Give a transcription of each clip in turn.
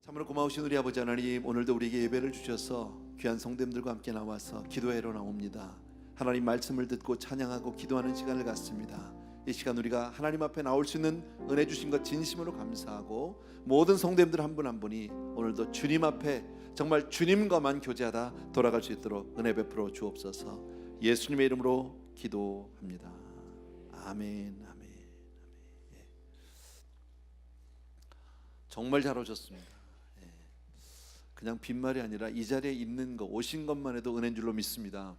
참으로 고마우신 우리 아버지 하나님, 오늘도 우리에게 예배를 주셔서 귀한 성도님들과 함께 나와서 기도회로 나옵니다. 하나님 말씀을 듣고 찬양하고 기도하는 시간을 갖습니다. 이 시간 우리가 하나님 앞에 나올 수 있는 은혜 주신 것 진심으로 감사하고, 모든 성도님들 한 분 한 분이 오늘도 주님 앞에 정말 주님과만 교제하다 돌아갈 수 있도록 은혜 베풀어 주옵소서. 예수님의 이름으로 기도합니다. 아멘. 아멘. 예. 정말 잘 오셨습니다. 그냥 빈말이 아니라 이 자리에 있는 거, 오신 것만 해도 은혜인 줄로 믿습니다.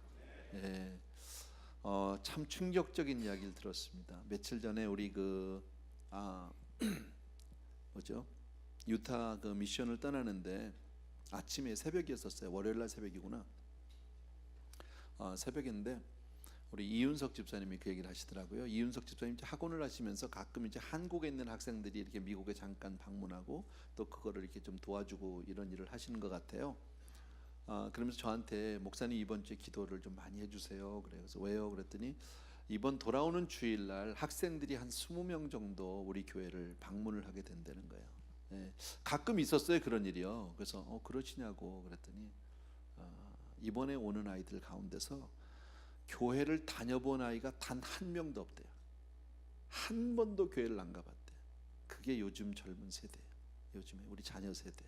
예. 참 충격적인 이야기를 들었습니다. 며칠 전에 우리 뭐죠? 유타 그 미션을 떠나는데 아침에 새벽이었었어요. 월요일날 새벽이구나. 새벽인데 우리 이윤석 집사님이 그 얘기를 하시더라고요. 이윤석 집사님 학원을 하시면서 가끔 이제 한국에 있는 학생들이 이렇게 미국에 잠깐 방문하고 또 그거를 이렇게 좀 도와주고 이런 일을 하시는 것 같아요. 그러면서 저한테 목사님 이번 주에 기도를 좀 많이 해주세요. 그래서 왜요? 그랬더니 이번 돌아오는 주일날 학생들이 한 20명 정도 우리 교회를 방문을 하게 된다는 거예요. 예, 가끔 있었어요 그런 일이요. 그래서 그러시냐고 그랬더니 이번에 오는 아이들 가운데서 교회를 다녀본 아이가 단 한 명도 없대요. 한 번도 교회를 안 가봤대요. 그게 요즘 젊은 세대예요. 요즘에 우리 자녀 세대.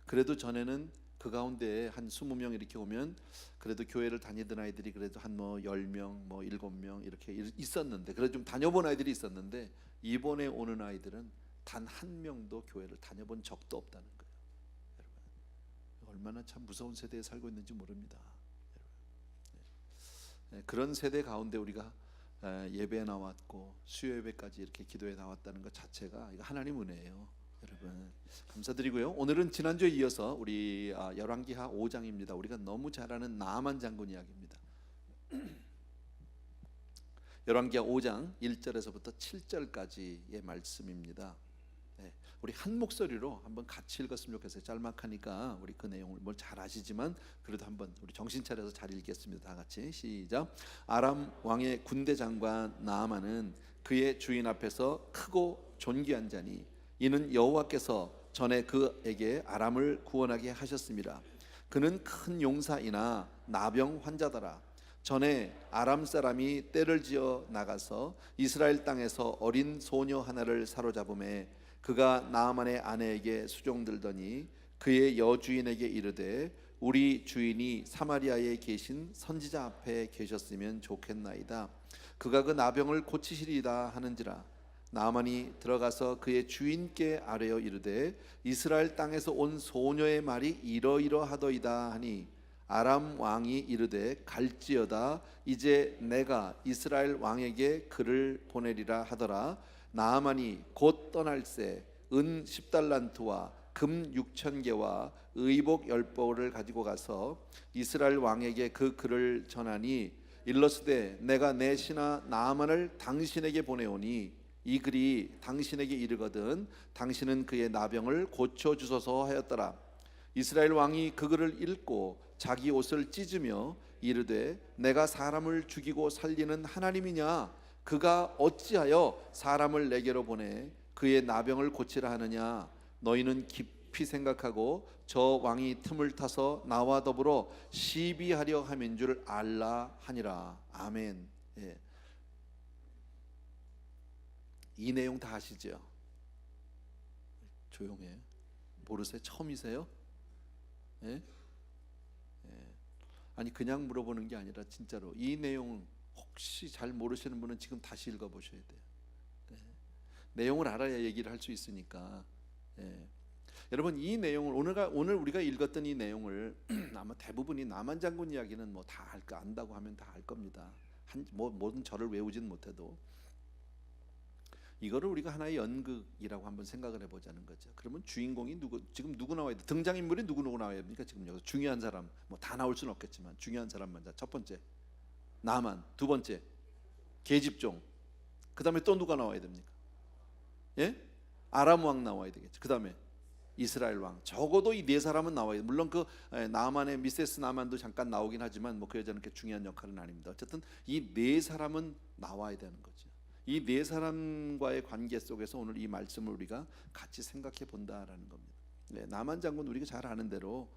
그래도 전에는 그 가운데 한 20명 이렇게 오면 그래도 교회를 다니던 아이들이 그래도 한 10명, 7명 이렇게 있었는데, 그래도 좀 다녀본 아이들이 있었는데, 이번에 오는 아이들은 단 한 명도 교회를 다녀본 적도 없다는 거예요. 여러분, 얼마나 참 무서운 세대에 살고 있는지 모릅니다. 그런 세대 가운데 우리가 예배에 나왔고 수요 예배까지 이렇게 기도에 나왔다는 것 자체가 이거 하나님 은혜예요. 여러분 감사드리고요. 오늘은 지난주에 이어서 우리 열왕기하 5장입니다. 우리가 너무 잘 아는 나아만 장군 이야기입니다. 열왕기하 5장 1절에서부터 7절까지의 말씀입니다. 우리 한 목소리로 한번 같이 읽었으면 좋겠어요. 짤막하니까 우리 그 내용을 잘 아시지만 그래도 한번 우리 정신 차려서 잘 읽겠습니다. 다 같이 시작. 아람 왕의 군대 장관 나아만은 그의 주인 앞에서 크고 존귀한 자니 이는 여호와께서 전에 그에게 아람을 구원하게 하셨습니다. 그는 큰 용사이나 나병 환자더라. 전에 아람 사람이 떼를 지어 나가서 이스라엘 땅에서 어린 소녀 하나를 사로잡음에 그가 나아만의 아내에게 수종들더니 그의 여주인에게 이르되 우리 주인이 사마리아에 계신 선지자 앞에 계셨으면 좋겠나이다. 그가 그 나병을 고치시리이다 하는지라. 나아만이 들어가서 그의 주인께 아뢰어 이르되 이스라엘 땅에서 온 소녀의 말이 이러이러하더이다 하니 아람 왕이 이르되 갈지어다. 이제 내가 이스라엘 왕에게 그를 보내리라 하더라. 나아만이 곧 떠날새 은 10달란트와 금 6,000개와 의복 10벌을 가지고 가서 이스라엘 왕에게 그 글을 전하니 일러스되 내가 내 신하 나아만을 당신에게 보내오니 이 글이 당신에게 이르거든 당신은 그의 나병을 고쳐주소서 하였더라. 이스라엘 왕이 그 글을 읽고 자기 옷을 찢으며 이르되 내가 사람을 죽이고 살리는 하나님이냐? 그가 어찌하여 사람을 내게로 보내 그의 나병을 고치라 하느냐? 너희는 깊이 생각하고 저 왕이 틈을 타서 나와 더불어 시비하려 함인 줄 알라 하니라. 아멘. 예. 이 내용 다 아시죠? 조용해. 모르세요? 처음이세요? 예? 예. 아니 그냥 물어보는 게 아니라 진짜로 이 내용 혹시 잘 모르시는 분은 지금 다시 읽어보셔야 돼요. 내용을 알아야 얘기를 할 수 있으니까. 여러분 이 내용을 오늘 우리가 읽었던 이 내용을 아마 대부분이 나만 장군 이야기는 뭐 다 안다고 하면 다 알 겁니다. 모든 절을 외우진 못해도 이거를 우리가 하나의 연극이라고 한번 생각을 해보자는 거죠. 그러면 주인공이 지금 누구 나와야 돼? 등장인물이 누구 나와야 됩니까? 지금 여기서 중요한 사람 뭐 다 나올 수는 없겠지만 중요한 사람만. 첫 번째 나만, 두 번째 계집종, 그 다음에 또 누가 나와야 됩니까? 예? 아람 왕 나와야 되겠죠. 그 다음에 이스라엘 왕. 적어도 이 네 사람은 나와야 돼. 물론 그 나만의 미세스 나만도 잠깐 나오긴 하지만 뭐 그 여자는 그렇게 중요한 역할은 아닙니다. 어쨌든 이 네 사람은 나와야 되는 거죠. 이 네 사람과의 관계 속에서 오늘 이 말씀을 우리가 같이 생각해 본다라는 겁니다. 네, 나만 장군 우리가 잘 아는 대로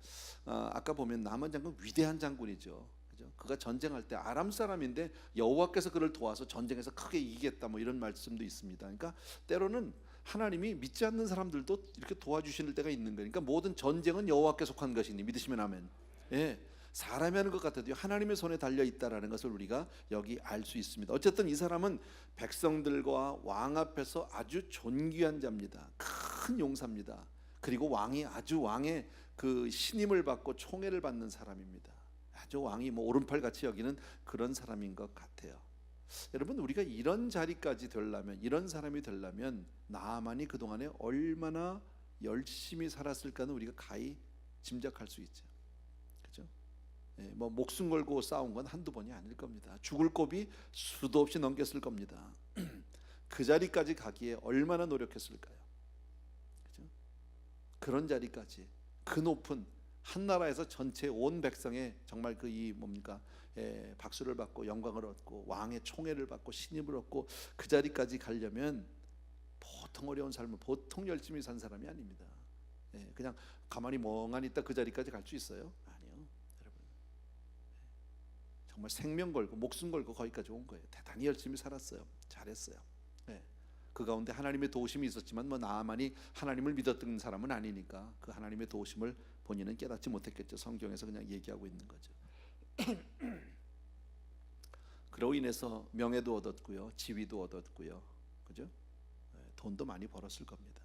아까 보면 나만 장군 위대한 장군이죠. 그죠? 그가 전쟁할 때 아람 사람인데 여호와께서 그를 도와서 전쟁에서 크게 이기겠다 뭐 이런 말씀도 있습니다. 그러니까 때로는 하나님이 믿지 않는 사람들도 이렇게 도와주시는 때가 있는 거예요. 그러니까 모든 전쟁은 여호와께 속한 것이니 믿으시면 아멘. 예. 사람이 하는 것 같아도 하나님의 손에 달려 있다라는 것을 우리가 여기 알 수 있습니다. 어쨌든 이 사람은 백성들과 왕 앞에서 아주 존귀한 자입니다. 큰 용사입니다. 그리고 왕이 아주 왕의 그 신임을 받고 총애를 받는 사람입니다. 아주 왕이 뭐 오른팔 같이 여기는 그런 사람인 것 같아요. 여러분, 우리가 이런 자리까지 되려면, 이런 사람이 되려면 나아만이 그동안에 얼마나 열심히 살았을까는 우리가 가히 짐작할 수 있죠. 그렇죠? 뭐 목숨 걸고 싸운 건 한두 번이 아닐 겁니다. 죽을 고비 수도 없이 넘겼을 겁니다. 그 자리까지 가기에 얼마나 노력했을까요? 그렇죠? 그런 자리까지, 그 높은 한 나라에서 전체 온 백성의 정말 그 이 뭡니까? 박수를 받고 영광을 얻고 왕의 총애를 받고 신임을 얻고 그 자리까지 가려면 보통 어려운 삶을 보통 열심히 산 사람이 아닙니다. 그냥 가만히 멍하니 있다 그 자리까지 갈 수 있어요? 아니요, 여러분. 정말 생명 걸고 목숨 걸고 거기까지 온 거예요. 대단히 열심히 살았어요. 잘했어요. 그 가운데 하나님의 도우심이 있었지만 뭐 나아만이 하나님을 믿었던 사람은 아니니까 그 하나님의 도우심을 본인은 깨닫지 못했겠죠. 성경에서 그냥 얘기하고 있는 거죠. 그로 인해서 명예도 얻었고요, 지위도 얻었고요, 그죠? 돈도 많이 벌었을 겁니다.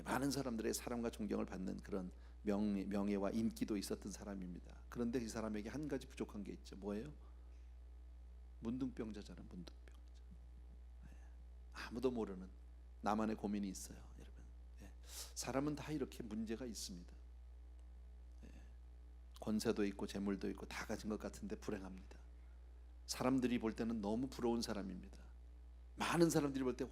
많은 사람들의 사랑과 존경을 받는 그런 명예와 인기도 있었던 사람입니다. 그런데 이 사람에게 한 가지 부족한 게 있죠. 뭐예요? 문둥병자잖아요. 문둥병자. 아무도 모르는 나만의 고민이 있어요, 여러분. 사람은 다 이렇게 문제가 있습니다. 권세도 있고 재물도 있고 다 가진 것 같은데 불행합니다. 사람들이 볼 때는 너무 부러운 사람입니다. 많은 사람들이 볼 때 와,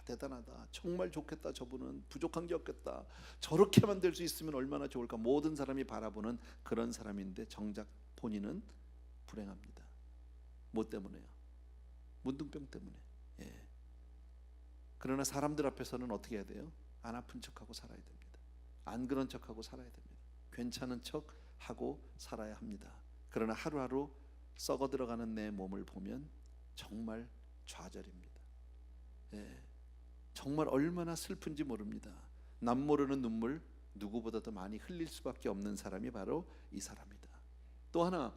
대단하다, 정말 좋겠다, 저분은 부족한 게 없겠다, 저렇게만 될 수 있으면 얼마나 좋을까, 모든 사람이 바라보는 그런 사람인데 정작 본인은 불행합니다. 뭐 때문에요? 문둥병 때문에. 그러나 사람들 앞에서는 어떻게 해야 돼요? 안 아픈 척하고 살아야 됩니다. 안 그런 척하고 살아야 됩니다. 괜찮은 척하고 살아야 합니다. 그러나 하루하루 썩어 들어가는 내 몸을 보면 정말 좌절입니다. 정말 얼마나 슬픈지 모릅니다. 남 모르는 눈물 누구보다도 많이 흘릴 수밖에 없는 사람이 바로 이 사람이다. 또 하나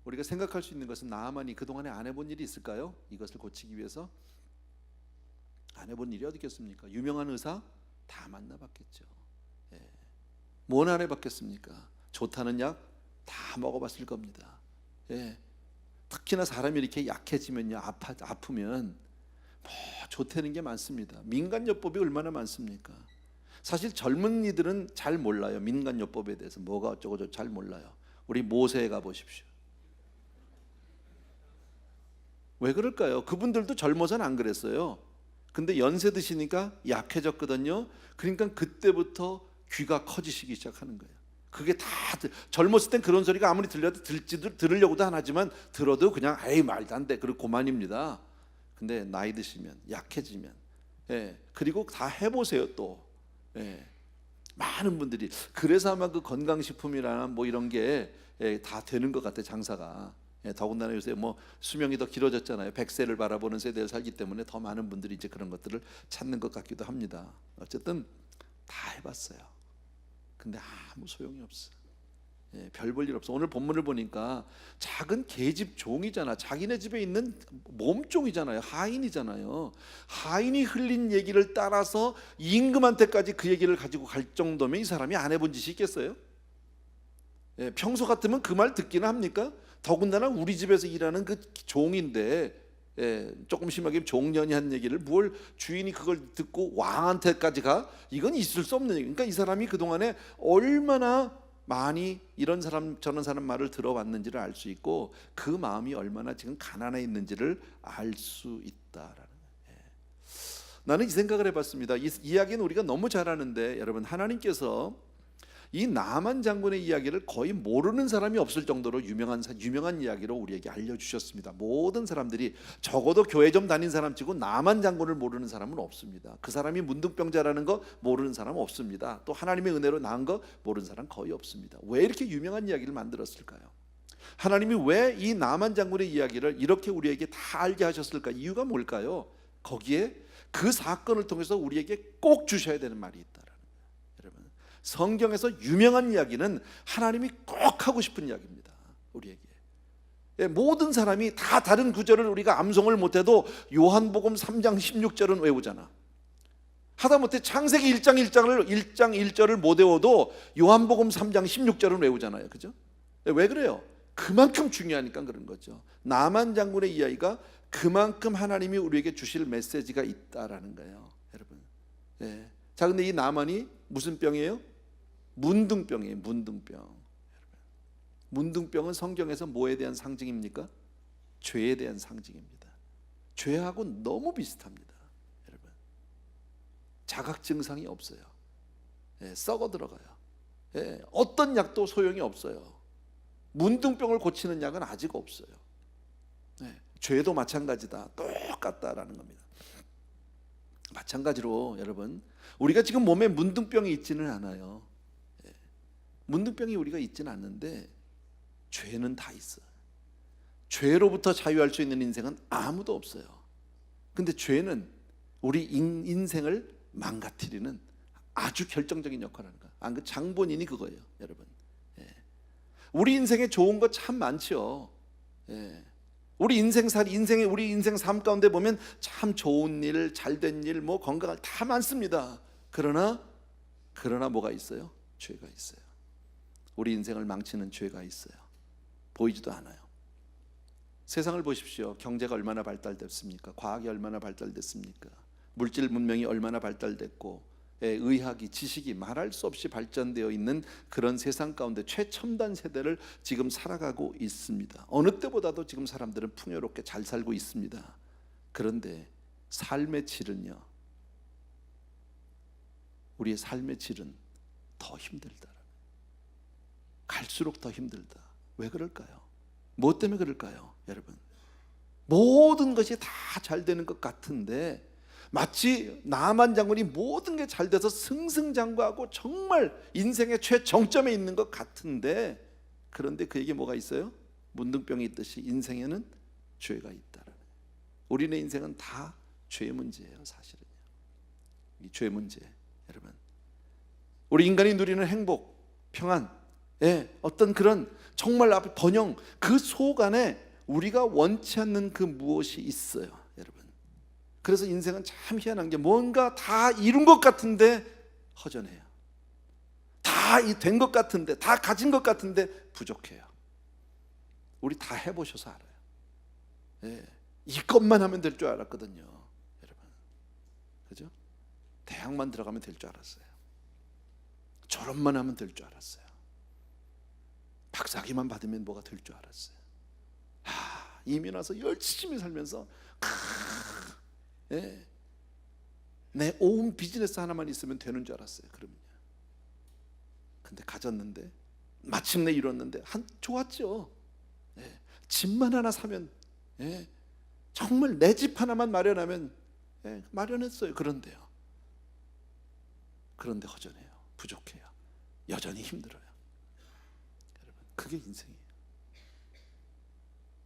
우리가 생각할 수 있는 것은 나아만이 그동안에 안 해본 일이 있을까요? 이것을 고치기 위해서 안 해본 일이 어디 있겠습니까? 유명한 의사 다 만나봤겠죠. 뭘 안 해봤겠습니까? 좋다는 약 다 먹어봤을 겁니다. 특히나 사람이 이렇게 약해지면요, 아프면 뭐 좋다는 게 많습니다. 민간요법이 얼마나 많습니까? 사실 젊은이들은 잘 몰라요. 민간요법에 대해서 뭐가 어쩌고 잘 몰라요. 우리 모세에 가보십시오. 왜 그럴까요? 그분들도 젊어서는 안 그랬어요. 근데 연세 드시니까 약해졌거든요. 그러니까 그때부터 귀가 커지시기 시작하는 거예요. 그게 다 젊었을 땐 그런 소리가 아무리 들려도 들으려고도 안 하지만 들어도 그냥 에이 말도 안 돼, 그리고 그만입니다. 근데 나이 드시면 약해지면 그리고 다 해보세요. 또 많은 분들이 그래서 아마 그 건강식품이나 뭐 이런 게 다 되는 것 같아, 장사가. 더군다나 요새 뭐 수명이 더 길어졌잖아요. 100세를 바라보는 세대를 살기 때문에 더 많은 분들이 이제 그런 것들을 찾는 것 같기도 합니다. 어쨌든 다 해봤어요. 근데 아무 소용이 없어. 별 볼 일 없어. 오늘 본문을 보니까 작은 계집 종이잖아. 자기네 집에 있는 몸종이잖아요. 하인이잖아요. 하인이 흘린 얘기를 따라서 임금한테까지 그 얘기를 가지고 갈 정도면 이 사람이 안 해본 짓이 있겠어요? 평소 같으면 그 말 듣기는 합니까? 더군다나 우리 집에서 일하는 그 종인데 조금 심하게 종년이 한 얘기를 뭘 주인이 그걸 듣고 왕한테까지 가? 이건 있을 수 없는 얘기. 그러니까 이 사람이 그동안에 얼마나 많이 이런 사람 저런 사람 말을 들어왔는지를 알 수 있고 그 마음이 얼마나 지금 가난해 있는지를 알 수 있다라는 거예요. 나는 이 생각을 해봤습니다. 이 이야기는 우리가 너무 잘 아는데 여러분, 하나님께서 이 나만 장군의 이야기를 거의 모르는 사람이 없을 정도로 유명한 이야기로 우리에게 알려주셨습니다. 모든 사람들이, 적어도 교회 좀 다닌 사람 치고 나만 장군을 모르는 사람은 없습니다. 그 사람이 문둥병자라는 거 모르는 사람은 없습니다. 또 하나님의 은혜로 나은 거 모르는 사람 거의 없습니다. 왜 이렇게 유명한 이야기를 만들었을까요? 하나님이 왜 이 나만 장군의 이야기를 이렇게 우리에게 다 알게 하셨을까? 이유가 뭘까요? 거기에 그 사건을 통해서 우리에게 꼭 주셔야 되는 말이 있다. 성경에서 유명한 이야기는 하나님이 꼭 하고 싶은 이야기입니다. 우리에게. 모든 사람이 다 다른 구절을 우리가 암송을 못해도 요한복음 3장 16절은 외우잖아. 하다못해 창세기 1장 1절을 못 외워도 요한복음 3장 16절은 외우잖아요. 그죠? 왜 그래요? 그만큼 중요하니까 그런 거죠. 나만 장군의 이야기가 그만큼 하나님이 우리에게 주실 메시지가 있다라는 거예요, 여러분. 자, 근데 이 나만이 무슨 병이에요? 문둥병이에요. 문둥병. 문둥병은 성경에서 뭐에 대한 상징입니까? 죄에 대한 상징입니다. 죄하고 너무 비슷합니다, 여러분. 자각 증상이 없어요. 썩어 들어가요. 어떤 약도 소용이 없어요. 문둥병을 고치는 약은 아직 없어요. 죄도 마찬가지다. 똑같다라는 겁니다. 마찬가지로 여러분, 우리가 지금 몸에 문둥병이 있지는 않아요. 문둥병이 우리가 있지는 않는데 죄는 다 있어요. 죄로부터 자유할 수 있는 인생은 아무도 없어요. 근데 죄는 우리 인생을 망가뜨리는 아주 결정적인 역할을 하는 거예요. 그 장본인이 그거예요, 여러분. 우리 인생에 좋은 거 참 많죠. 우리 인생 삶 가운데 보면 참 좋은 일, 잘된 일, 뭐 건강할 다 많습니다. 그러나 뭐가 있어요? 죄가 있어요. 우리 인생을 망치는 죄가 있어요. 보이지도 않아요. 세상을 보십시오. 경제가 얼마나 발달됐습니까? 과학이 얼마나 발달됐습니까? 물질 문명이 얼마나 발달됐고, 의학이, 지식이 말할 수 없이 발전되어 있는 그런 세상 가운데 최첨단 세대를 지금 살아가고 있습니다. 어느 때보다도 지금 사람들은 풍요롭게 잘 살고 있습니다. 그런데 삶의 질은요, 우리의 삶의 질은 더 힘들다. 갈수록 더 힘들다. 왜 그럴까요? 뭐 때문에 그럴까요, 여러분? 모든 것이 다 잘 되는 것 같은데, 마치 나만 장군이 모든 게 잘 돼서 승승장구하고 정말 인생의 최정점에 있는 것 같은데, 그런데 그에게 뭐가 있어요? 문둥병이 있듯이 인생에는 죄가 있다라는 거예요. 우리네 인생은 다 죄 문제예요, 사실은요. 이 죄 문제, 여러분. 우리 인간이 누리는 행복, 평안, 어떤 그런 정말 번영, 그 속 안에 우리가 원치 않는 그 무엇이 있어요, 여러분. 그래서 인생은 참 희한한 게 뭔가 다 이룬 것 같은데 허전해요. 다 된 것 같은데, 다 가진 것 같은데 부족해요. 우리 다 해보셔서 알아요. 이것만 하면 될 줄 알았거든요, 여러분. 그죠? 대학만 들어가면 될 줄 알았어요. 졸업만 하면 될 줄 알았어요. 박사학위만 받으면 뭐가 될 줄 알았어요. 이민 와서 열심히 살면서 내 온 비즈니스 하나만 있으면 되는 줄 알았어요. 그러면요. 근데 가졌는데, 마침내 이뤘는데 좋았죠. 집만 하나 사면, 정말 내 집 하나만 마련하면, 마련했어요. 그런데 허전해요. 부족해요. 여전히 힘들어요. 여러분, 그게 인생이에요.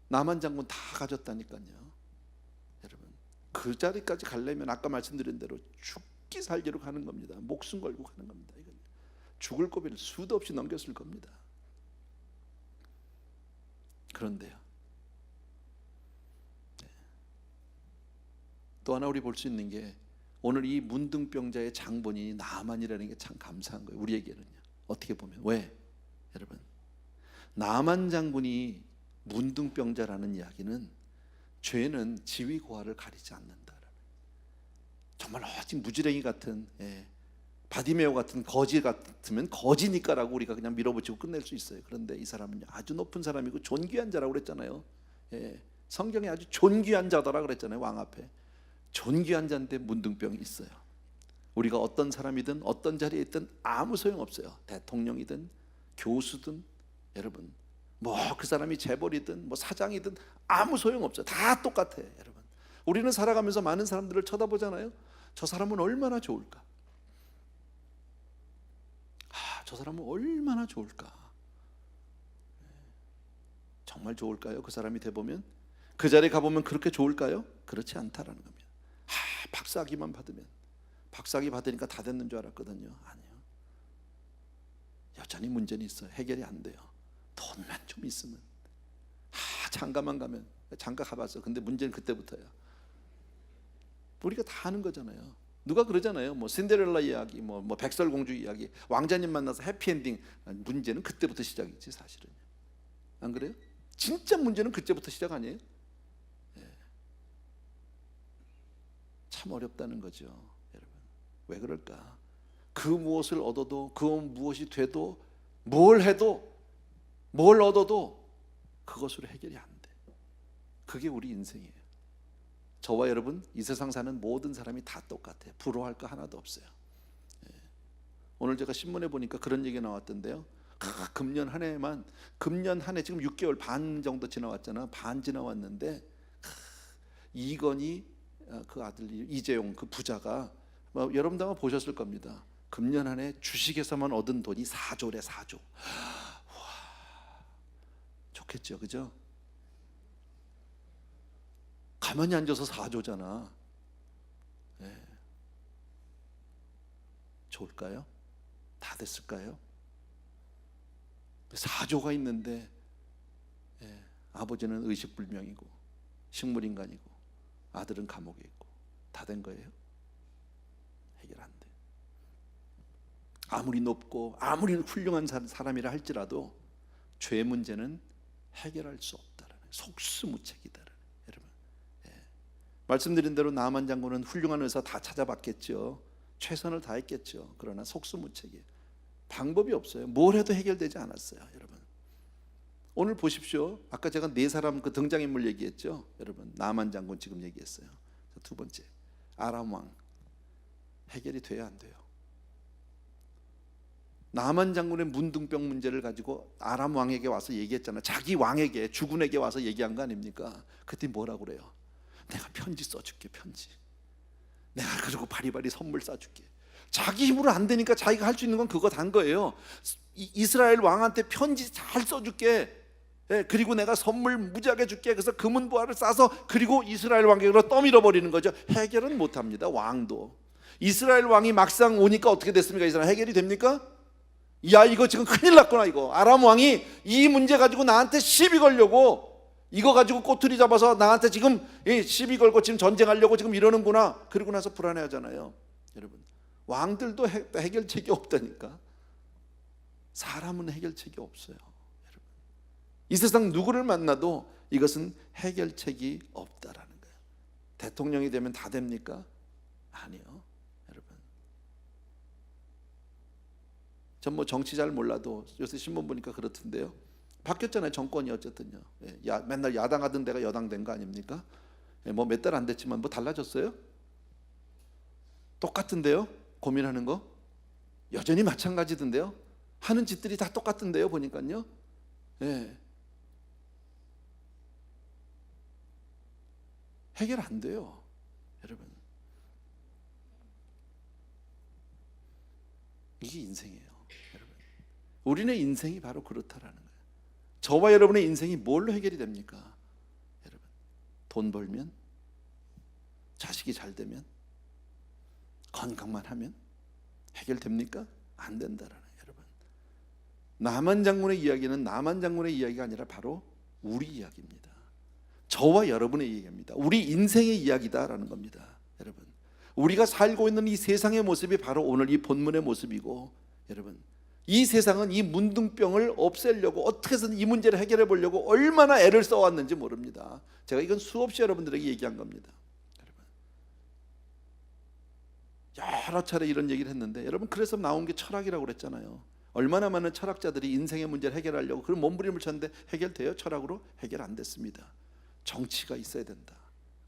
나만 장군 다 가졌다니까요. 여러분, 그 자리까지 가려면 아까 말씀드린 대로 죽기 살기로 가는 겁니다. 목숨 걸고 가는 겁니다. 이건 죽을 고비를 수도 없이 넘겼을 겁니다. 그런데요, 또 하나 우리 볼 수 있는 게, 오늘 이 문둥병자의 장본인이 나만이라는 게 참 감사한 거예요. 우리에게는요. 어떻게 보면. 왜? 여러분, 나만 장군이 문둥병자라는 이야기는 죄는 지위 고하를 가리지 않는다. 정말 오직 무지랭이 같은, 바디메오 같은 거지 같으면 거지니까라고 우리가 그냥 밀어붙이고 끝낼 수 있어요. 그런데 이 사람은 아주 높은 사람이고 존귀한 자라고 그랬잖아요. 성경에 아주 존귀한 자더라 그랬잖아요. 왕 앞에 존귀한 자인데 문둥병이 있어요. 우리가 어떤 사람이든 어떤 자리에 있든 아무 소용없어요. 대통령이든 교수든 여러분 뭐 그 사람이 재벌이든 뭐 사장이든 아무 소용없어요. 다 똑같아요. 여러분 우리는 살아가면서 많은 사람들을 쳐다보잖아요. 저 사람은 얼마나 좋을까? 저 사람은 얼마나 좋을까? 정말 좋을까요? 그 사람이 돼보면 그 자리에 가보면 그렇게 좋을까요? 그렇지 않다라는 겁니다. 박사학위만 받으면 박사학위 받으니까 다 됐는 줄 알았거든요. 아니요. 여전히 문제는 있어요. 해결이 안 돼요. 돈만 좀 있으면 장가만 가면 장가 가봤어. 근데 문제는 그때부터야. 우리가 다 아는 거잖아요. 누가 그러잖아요. 뭐 신데렐라 이야기, 뭐 백설공주 이야기, 왕자님 만나서 해피엔딩. 문제는 그때부터 시작이지 사실은. 안 그래요? 진짜 문제는 그때부터 시작 아니에요? 참 어렵다는 거죠, 여러분. 왜 그럴까? 그 무엇을 얻어도, 그 무엇이 돼도, 뭘 해도, 뭘 얻어도 그것으로 해결이 안 돼. 그게 우리 인생이에요. 저와 여러분, 이 세상 사는 모든 사람이 다 똑같아요. 부러워할 거 하나도 없어요. 오늘 제가 신문에 보니까 그런 얘기가 나왔던데요. 금년 한 해만, 금년 한 해 지금 6개월 반 정도 지나왔잖아. 반 지나왔는데 이건희 그 아들 이재용 그 부자가 여러분도 아마 보셨을 겁니다. 금년 한 해 주식에서만 얻은 돈이 4조래 4조. 와, 좋겠죠, 그죠? 가만히 앉아서 4조잖아. 좋을까요? 다 됐을까요? 4조가 있는데 아버지는 의식불명이고 식물인간이고 아들은 감옥에 있고 다 된 거예요? 해결 안 돼. 아무리 높고 아무리 훌륭한 사람이라 할지라도 죄 문제는 해결할 수 없다라는, 속수무책이다라는. 여러분, 말씀드린 대로 나만 장군은 훌륭한 의사 다 찾아봤겠죠. 최선을 다했겠죠. 그러나 속수무책이에요. 방법이 없어요. 뭘 해도 해결되지 않았어요, 여러분. 오늘 보십시오. 아까 제가 네 사람 그 등장인물 얘기했죠, 여러분. 나만 장군 지금 얘기했어요. 두 번째, 아람 왕. 해결이 돼야 안 돼요. 나만 장군의 문둥병 문제를 가지고 아람 왕에게 와서 얘기했잖아요. 자기 왕에게, 주군에게 와서 얘기한 거 아닙니까? 그때 뭐라고 그래요? 내가 편지 써줄게, 편지. 내가 그리고 바리바리 선물 쏴줄게. 자기 힘으로 안 되니까 자기가 할 수 있는 건 그거 단 거예요. 이스라엘 왕한테 편지 잘 써줄게. 그리고 내가 선물 무지하게 줄게. 그래서 금은보화를 싸서 그리고 이스라엘 왕에게로 떠밀어 버리는 거죠. 해결은 못합니다. 왕도. 이스라엘 왕이 막상 오니까 어떻게 됐습니까? 이스라엘 해결이 됩니까? 야, 이거 지금 큰일 났구나. 이거 아람 왕이 이 문제 가지고 나한테 시비 걸려고, 이거 가지고 꼬투리 잡아서 나한테 지금 시비 걸고 지금 전쟁하려고 지금 이러는구나. 그러고 나서 불안해하잖아요. 여러분, 왕들도 해결책이 없다니까. 사람은 해결책이 없어요. 여러분, 이 세상 누구를 만나도 이것은 해결책이 없다라는 거예요. 대통령이 되면 다 됩니까? 아니요, 여러분. 전 뭐 정치 잘 몰라도 요새 신문 보니까 그렇던데요. 바뀌었잖아요, 정권이. 어쨌든요. 맨날 야당 하던 데가 여당 된 거 아닙니까? 뭐 몇 달 안 됐지만 뭐 달라졌어요? 똑같은데요? 고민하는 거 여전히 마찬가지던데요. 하는 짓들이 다 똑같은데요, 보니까요. 해결 안 돼요, 여러분. 이게 인생이에요, 여러분. 우리의 인생이 바로 그렇다라는 거예요. 저와 여러분의 인생이 뭘로 해결이 됩니까? 여러분, 돈 벌면, 자식이 잘 되면, 건강만 하면 해결됩니까? 안 된다라는, 여러분. 나만 장군의 이야기는 나만 장군의 이야기가 아니라 바로 우리 이야기입니다. 저와 여러분의 이야기입니다. 우리 인생의 이야기다라는 겁니다, 여러분. 우리가 살고 있는 이 세상의 모습이 바로 오늘 이 본문의 모습이고, 여러분, 이 세상은 이 문둥병을 없애려고 어떻게 해서든 이 문제를 해결해 보려고 얼마나 애를 써왔는지 모릅니다. 제가 이건 수없이 여러분들에게 얘기한 겁니다. 여러 차례 이런 얘기를 했는데, 여러분, 그래서 나온 게 철학이라고 그랬잖아요. 얼마나 많은 철학자들이 인생의 문제를 해결하려고 그런 몸부림을 쳤는데 해결돼요? 철학으로 해결 안 됐습니다. 정치가 있어야 된다.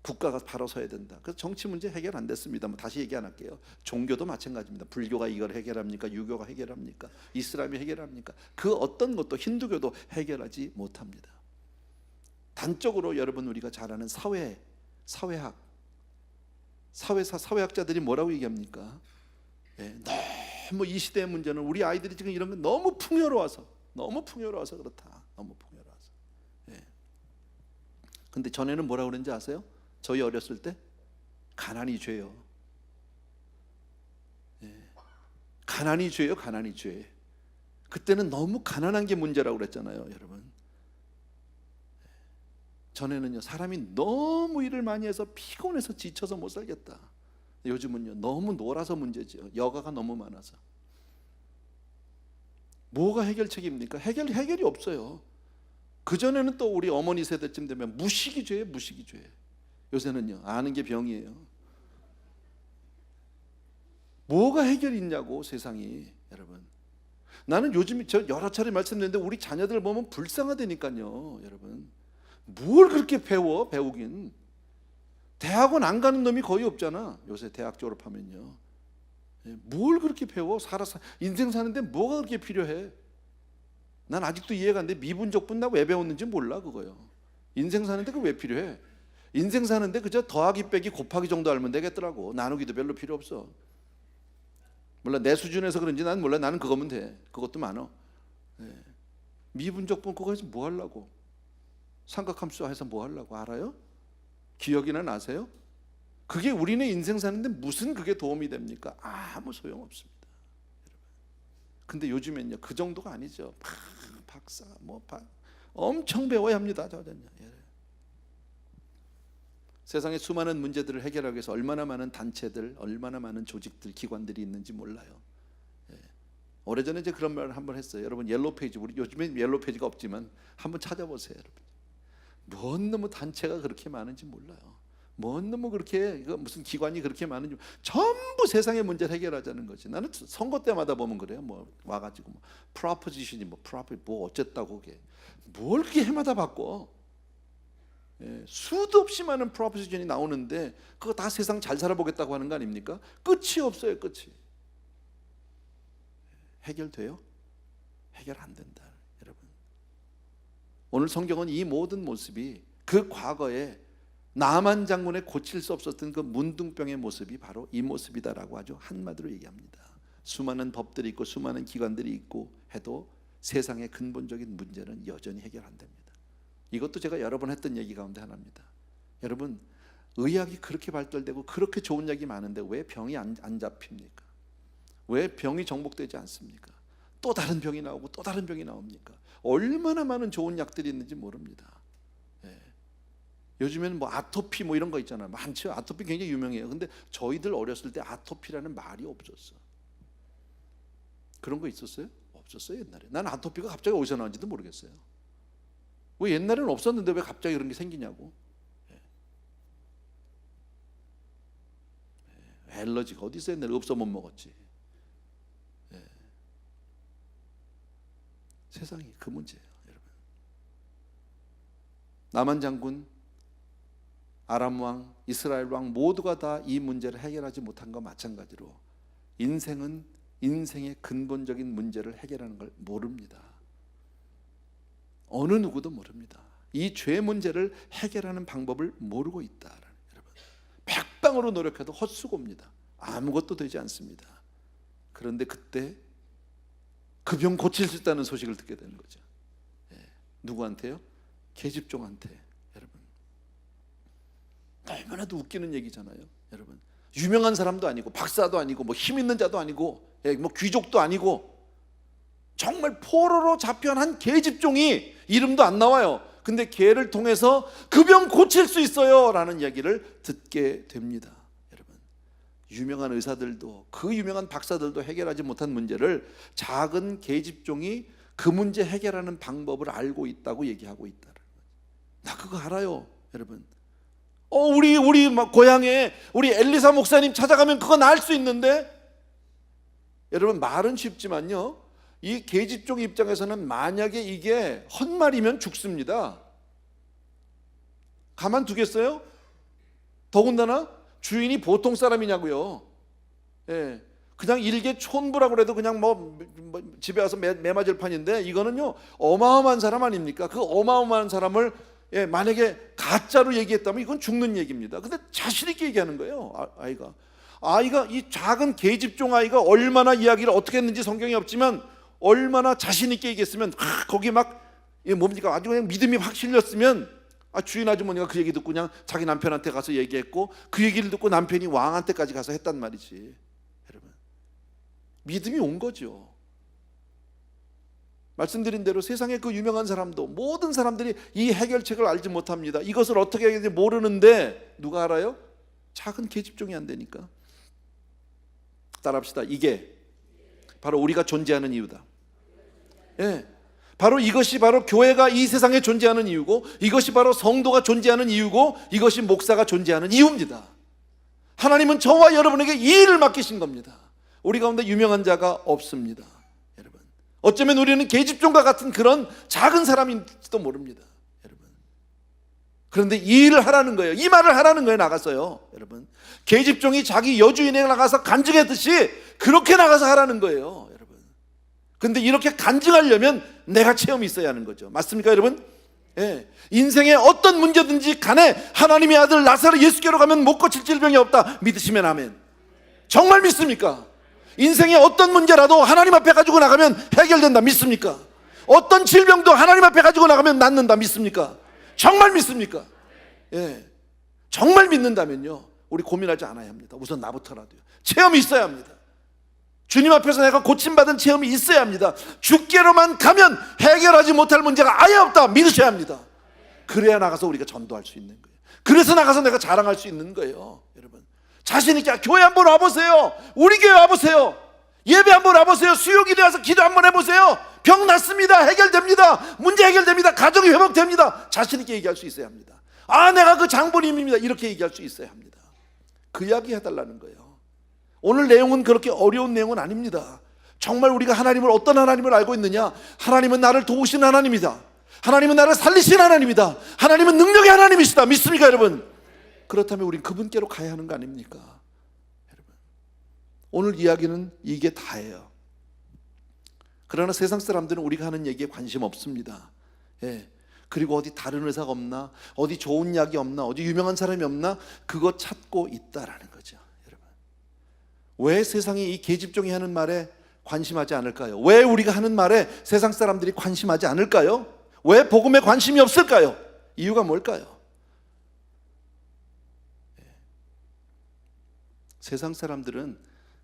국가가 바로 서야 된다. 그래서 정치 문제 해결 안 됐습니다. 뭐 다시 얘기 안 할게요. 종교도 마찬가지입니다. 불교가 이걸 해결합니까? 유교가 해결합니까? 이슬람이 해결합니까? 그 어떤 것도 힌두교도 해결하지 못합니다. 단적으로 여러분 우리가 잘 아는 사회학, 사회학자들이 뭐라고 얘기합니까? 너무 이 시대의 문제는 우리 아이들이 지금 이런 거 너무 풍요로워서 그렇다. 너무 풍요로워서. 근데 전에는 뭐라고 그랬는지 아세요? 저희 어렸을 때 가난이 죄요. 가난이 죄요. 가난이 죄. 그때는 너무 가난한 게 문제라고 그랬잖아요, 여러분. 전에는요, 사람이 너무 일을 많이 해서 피곤해서 지쳐서 못 살겠다. 요즘은요, 너무 놀아서 문제죠. 여가가 너무 많아서. 뭐가 해결책입니까? 해결이 없어요. 그전에는 또 우리 어머니 세대쯤 되면 무식이 죄예요, 무식이 죄. 요새는요, 아는 게 병이에요. 뭐가 해결이 있냐고, 세상이. 여러분, 나는 요즘 저 여러 차례 말씀드렸는데 우리 자녀들 보면 불쌍하다니까요. 여러분, 뭘 그렇게 배우긴. 대학원 안 가는 놈이 거의 없잖아. 요새 대학 졸업하면요. 뭘 그렇게 배워? 인생 사는데 뭐가 그렇게 필요해? 난 아직도 이해가 안 돼. 미분적분 나 왜 배웠는지 몰라, 그거요. 인생 사는데 그거 왜 필요해? 인생 사는데 그저 더하기 빼기 곱하기 정도 알면 되겠더라고. 나누기도 별로 필요 없어. 몰라, 내 수준에서 그런지 난 몰라. 나는 그거면 돼. 그것도 많어. 미분적분 그거 해서 뭐 하려고? 삼각함수 해서 뭐 하려고? 알아요? 기억이나 나세요? 그게 우리네 인생 사는데 무슨 그게 도움이 됩니까? 아무 소용없습니다. 근데 요즘엔요, 그 정도가 아니죠. 박사 엄청 배워야 합니다. 세상에 수많은 문제들을 해결하기 위해서 얼마나 많은 단체들, 얼마나 많은 조직들, 기관들이 있는지 몰라요. 오래전에 이제 그런 말을 한번 했어요. 여러분, 옐로우 페이지, 우리 요즘엔 옐로우 페이지가 없지만 한번 찾아보세요, 여러분. 뭔 놈의 단체가 그렇게 많은지 몰라요. 뭔 놈의 그렇게 무슨 기관이 그렇게 많은지. 전부 세상의 문제를 해결하자는 거지. 나는 선거 때마다 보면 그래요. 뭐 와가지고 프로포지션이 뭐 어쨌다고 그게 뭘 그렇게 해마다 바꿔. 수도 없이 많은 프로포지션이 나오는데 그거 다 세상 잘 살아보겠다고 하는 거 아닙니까? 끝이 없어요, 끝이. 해결돼요? 해결 안 된다, 여러분. 오늘 성경은 이 모든 모습이 그 과거에 나만 장군의 고칠 수 없었던 그 문둥병의 모습이 바로 이 모습이다라고 아주 한마디로 얘기합니다. 수많은 법들이 있고 수많은 기관들이 있고 해도 세상의 근본적인 문제는 여전히 해결 안 됩니다. 이것도 제가 여러 번 했던 얘기 가운데 하나입니다. 여러분, 의학이 그렇게 발달되고 그렇게 좋은 약이 많은데 왜 병이 안 잡힙니까? 왜 병이 정복되지 않습니까? 또 다른 병이 나오고 또 다른 병이 나옵니까? 얼마나 많은 좋은 약들이 있는지 모릅니다. 요즘에는 뭐 아토피 뭐 이런 거 있잖아요. 많죠. 아토피 굉장히 유명해요. 근데 저희들 어렸을 때 아토피라는 말이 없었어. 그런 거 있었어요? 없었어요, 옛날에. 난 아토피가 갑자기 어디서 나온지도 모르겠어요. 왜 옛날에는 없었는데 왜 갑자기 그런 게 생기냐고. 알러지가 어디 있어? 옛날에 없어 못 먹었지. 세상이 그 문제예요, 여러분. 나만 장군, 아람 왕, 이스라엘 왕 모두가 다 이 문제를 해결하지 못한 것과 마찬가지로 인생은 인생의 근본적인 문제를 해결하는 걸 모릅니다. 어느 누구도 모릅니다. 이 죄 문제를 해결하는 방법을 모르고 있다, 여러분. 백방으로 노력해도 헛수고입니다. 아무것도 되지 않습니다. 그런데 그때 그 병 고칠 수 있다는 소식을 듣게 되는 거죠. 누구한테요? 계집종한테. 여러분, 얼마나도 웃기는 얘기잖아요, 여러분. 유명한 사람도 아니고 박사도 아니고 뭐 힘 있는 자도 아니고 뭐 귀족도 아니고 정말 포로로 잡혀온 한 계집종이 이름도 안 나와요. 근데 걔를 통해서 그 병 고칠 수 있어요 라는 얘기를 듣게 됩니다. 여러분, 유명한 의사들도 그 유명한 박사들도 해결하지 못한 문제를 작은 계집종이 그 문제 해결하는 방법을 알고 있다고 얘기하고 있다. 나 그거 알아요, 여러분. 우리 고향에 우리 엘리사 목사님 찾아가면 그거 나을 수 있는데. 여러분, 말은 쉽지만요, 이 계집종 입장에서는 만약에 이게 헛말이면 죽습니다. 가만두겠어요? 더군다나 주인이 보통 사람이냐고요. 예, 그냥 일개 촌부라고 해도 그냥 뭐 집에 와서 매 맞을 판인데, 이거는요 어마어마한 사람 아닙니까? 그 어마어마한 사람을 만약에 가짜로 얘기했다면 이건 죽는 얘기입니다. 근데 자신 있게 얘기하는 거예요. 아이가 이 작은 계집종 아이가 얼마나 이야기를 어떻게 했는지 성경에 없지만 얼마나 자신 있게 얘기했으면 거기 막 뭡니까? 아주 그냥 믿음이 확 실렸으면 주인 아주머니가 그 얘기 듣고 그냥 자기 남편한테 가서 얘기했고, 그 얘기를 듣고 남편이 왕한테까지 가서 했단 말이지. 여러분, 믿음이 온 거죠. 말씀드린 대로 세상의 그 유명한 사람도, 모든 사람들이 이 해결책을 알지 못합니다. 이것을 어떻게 해야 되는지 모르는데 누가 알아요? 작은 계집종이 안 되니까. 따라합시다. 이게 바로 우리가 존재하는 이유다. 예, 바로 이것이 바로 교회가 이 세상에 존재하는 이유고, 이것이 바로 성도가 존재하는 이유고, 이것이 목사가 존재하는 이유입니다. 하나님은 저와 여러분에게 이 일을 맡기신 겁니다. 우리 가운데 유명한 자가 없습니다. 여러분, 어쩌면 우리는 계집종과 같은 그런 작은 사람일지도 모릅니다. 여러분, 그런데 이 일을 하라는 거예요. 이 말을 하라는 거예요. 나가서요. 여러분, 계집종이 자기 여주인에게 나가서 간증했듯이 그렇게 나가서 하라는 거예요. 여러분, 근데 이렇게 간증하려면 내가 체험이 있어야 하는 거죠. 맞습니까 여러분? 예. 인생에 어떤 문제든지 간에 하나님의 아들 나사로 예수께로 가면 못 고칠 질병이 없다 믿으시면 아멘. 정말 믿습니까? 인생에 어떤 문제라도 하나님 앞에 가지고 나가면 해결된다 믿습니까? 어떤 질병도 하나님 앞에 가지고 나가면 낫는다 믿습니까? 정말 믿습니까? 예. 정말 믿는다면요, 우리 고민하지 않아야 합니다. 우선 나부터라도요. 체험이 있어야 합니다. 주님 앞에서 내가 고침받은 체험이 있어야 합니다. 주께로만 가면 해결하지 못할 문제가 아예 없다 믿으셔야 합니다. 그래야 나가서 우리가 전도할 수 있는 거예요. 그래서 나가서 내가 자랑할 수 있는 거예요. 여러분, 자신 있게 교회 한번 와보세요. 우리 교회 와보세요. 예배 한번 와보세요. 수요일에 와서 기도 한번 해보세요. 병 낫습니다. 해결됩니다. 문제 해결됩니다. 가정이 회복됩니다. 자신 있게 얘기할 수 있어야 합니다. 내가 그 장본인입니다. 이렇게 얘기할 수 있어야 합니다. 그 이야기 해달라는 거예요. 오늘 내용은 그렇게 어려운 내용은 아닙니다. 정말 우리가 하나님을, 어떤 하나님을 알고 있느냐? 하나님은 나를 도우신 하나님이다. 하나님은 나를 살리신 하나님이다. 하나님은 능력의 하나님이시다. 믿습니까 여러분? 그렇다면 우린 그분께로 가야 하는 거 아닙니까? 여러분, 오늘 이야기는 이게 다예요. 그러나 세상 사람들은 우리가 하는 얘기에 관심 없습니다. 예. 그리고 어디 다른 의사가 없나, 어디 좋은 약이 없나, 어디 유명한 사람이 없나, 그거 찾고 있다라는 거죠. 왜 세상이 이 계집종이 하는 말에 관심하지 않을까요? 왜 우리가 하는 말에 세상 사람들이 관심하지 않을까요? 왜 복음에 관심이 없을까요? 이유가 뭘까요? 세상 사람들은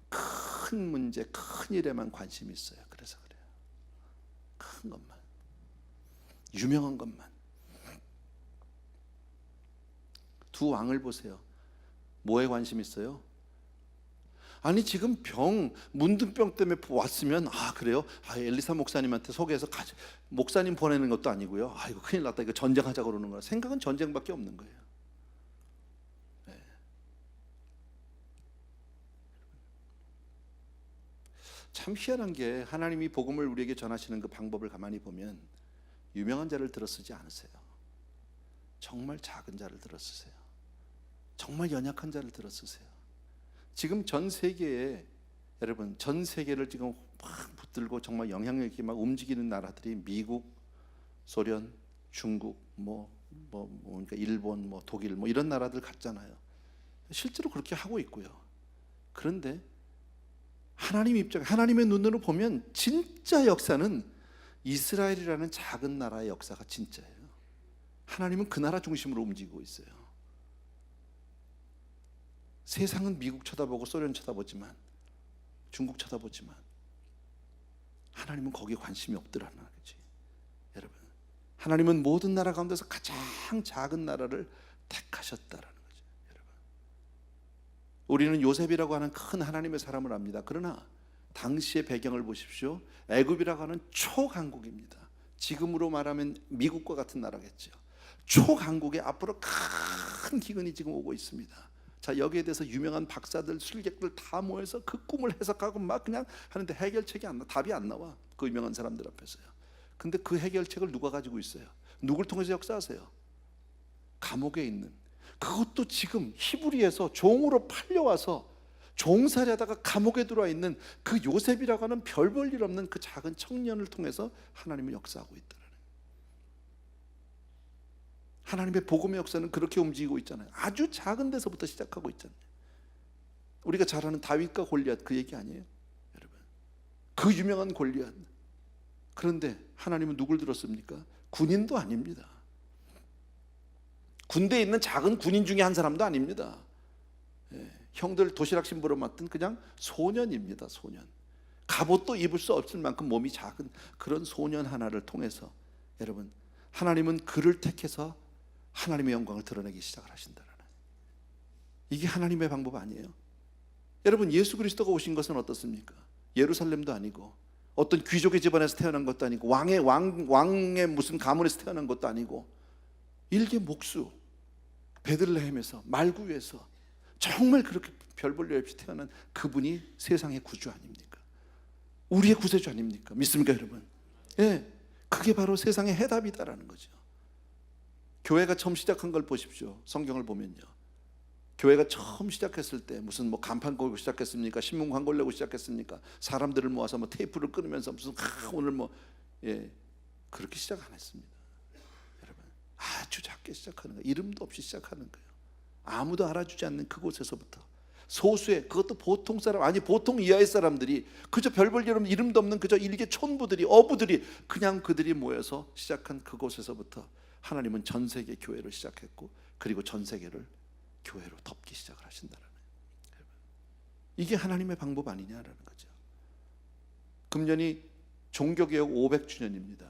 큰 문제, 큰 일에만 관심이 있어요. 그래서 그래요. 큰 것만, 유명한 것만. 두 왕을 보세요. 뭐에 관심 있어요? 아니 지금 문둥병 때문에 왔으면 그래요? 엘리사 목사님한테 소개해서 목사님 보내는 것도 아니고요. 이거 큰일 났다. 이거 전쟁하자고 그러는 거야. 생각은 전쟁밖에 없는 거예요. 네. 참 희한한 게, 하나님이 복음을 우리에게 전하시는 그 방법을 가만히 보면 유명한 자를 들어 쓰지 않으세요. 정말 작은 자를 들어 쓰세요. 정말 연약한 자를 들어 쓰세요. 지금 전 세계에, 여러분, 전 세계를 지금 확 붙들고 정말 영향력 있게 막 움직이는 나라들이 미국, 소련, 중국, 그러니까 일본, 독일, 이런 나라들 같잖아요. 실제로 그렇게 하고 있고요. 그런데 하나님의 눈으로 보면 진짜 역사는 이스라엘이라는 작은 나라의 역사가 진짜예요. 하나님은 그 나라 중심으로 움직이고 있어요. 세상은 미국 쳐다보고 소련 쳐다보지만, 중국 쳐다보지만, 하나님은 거기에 관심이 없더라는 거지. 여러분, 하나님은 모든 나라 가운데서 가장 작은 나라를 택하셨다라는 거죠. 여러분, 우리는 요셉이라고 하는 큰 하나님의 사람을 압니다. 그러나 당시의 배경을 보십시오. 애굽이라고 하는 초강국입니다. 지금으로 말하면 미국과 같은 나라겠죠. 초강국에 앞으로 큰 기근이 지금 오고 있습니다. 자, 여기에 대해서 유명한 박사들, 술객들 다 모여서 그 꿈을 해석하고 막 그냥 하는데 해결책이 안 나, 답이 안 나와. 그 유명한 사람들 앞에서요. 근데 그 해결책을 누가 가지고 있어요? 누굴 통해서 역사하세요? 감옥에 있는, 그것도 지금 히브리에서 종으로 팔려와서 종살이하다가 감옥에 들어와 있는 그 요셉이라고 하는 별 볼 일 없는 그 작은 청년을 통해서 하나님은 역사하고 있다는, 하나님의 복음의 역사는 그렇게 움직이고 있잖아요. 아주 작은 데서부터 시작하고 있잖아요. 우리가 잘 아는 다윗과 골리앗, 그 얘기 아니에요, 여러분? 그 유명한 골리앗. 그런데 하나님은 누굴 들었습니까? 군인도 아닙니다. 군대에 있는 작은 군인 중에 한 사람도 아닙니다. 형들 도시락 신부로 맡은 그냥 소년입니다. 소년. 갑옷도 입을 수 없을 만큼 몸이 작은 그런 소년 하나를 통해서, 여러분, 하나님은 그를 택해서 하나님의 영광을 드러내기 시작을 하신다는, 이게 하나님의 방법 아니에요? 여러분, 예수 그리스도가 오신 것은 어떻습니까? 예루살렘도 아니고 어떤 귀족의 집안에서 태어난 것도 아니고 왕의 무슨 가문에서 태어난 것도 아니고 일개 목수 베들레헴에서 말구에서 정말 그렇게 별 볼 일 없이 태어난 그분이 세상의 구주 아닙니까? 우리의 구세주 아닙니까? 믿습니까, 여러분? 예, 그게 바로 세상의 해답이다라는 거죠. 교회가 처음 시작한 걸 보십시오. 성경을 보면요, 교회가 처음 시작했을 때 무슨 뭐 간판 걸고 시작했습니까? 신문 광고를 내고 시작했습니까? 사람들을 모아서 뭐 테이프를 끊으면서 무슨 오늘 뭐, 예, 그렇게 시작 안 했습니다. 여러분, 아주 작게 시작하는 거예요. 이름도 없이 시작하는 거예요. 아무도 알아주지 않는 그곳에서부터 소수의, 그것도 보통 사람, 아니 보통 이하의 사람들이, 그저 별 볼 일 없는 이름도 없는 그저 일개 촌부들이, 어부들이, 그냥 그들이 모여서 시작한 그곳에서부터 하나님은 전 세계 교회를 시작했고, 그리고 전 세계를 교회로 덮기 시작을 하신다는 거예요. 이게 하나님의 방법 아니냐라는 거죠. 금년이 종교개혁 500주년입니다.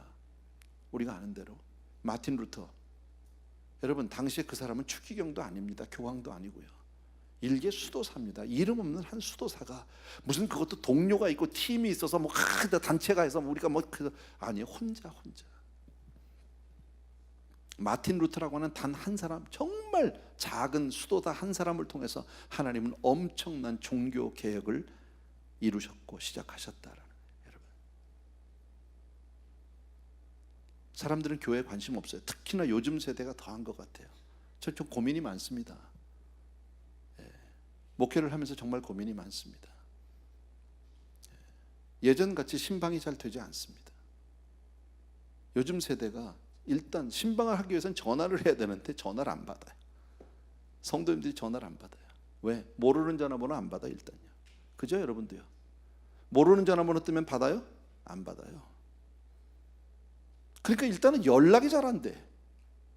우리가 아는 대로 마틴 루터, 여러분, 당시에 그 사람은 추기경도 아닙니다. 교황도 아니고요. 일개 수도사입니다. 이름 없는 한 수도사가 무슨, 그것도 동료가 있고 팀이 있어서 뭐 단체가 해서 우리가 뭐 아니에요. 혼자. 마틴 루터라고 하는 단 한 사람, 정말 작은 수도사 한 사람을 통해서 하나님은 엄청난 종교 개혁을 이루셨고 시작하셨다라는 거예요. 여러분, 사람들은 교회에 관심 없어요. 특히나 요즘 세대가 더한 것 같아요. 저 좀 고민이 많습니다. 목회를 하면서 정말 고민이 많습니다. 예전같이 신방이 잘 되지 않습니다. 요즘 세대가 일단 신방을 하기 위해서는 전화를 해야 되는데 전화를 안 받아요. 성도님들이 전화를 안 받아요. 왜? 모르는 전화번호 안 받아요. 일단요. 그죠, 여러분도요? 모르는 전화번호 뜨면 받아요? 안 받아요. 그러니까 일단은 연락이 잘 안 돼.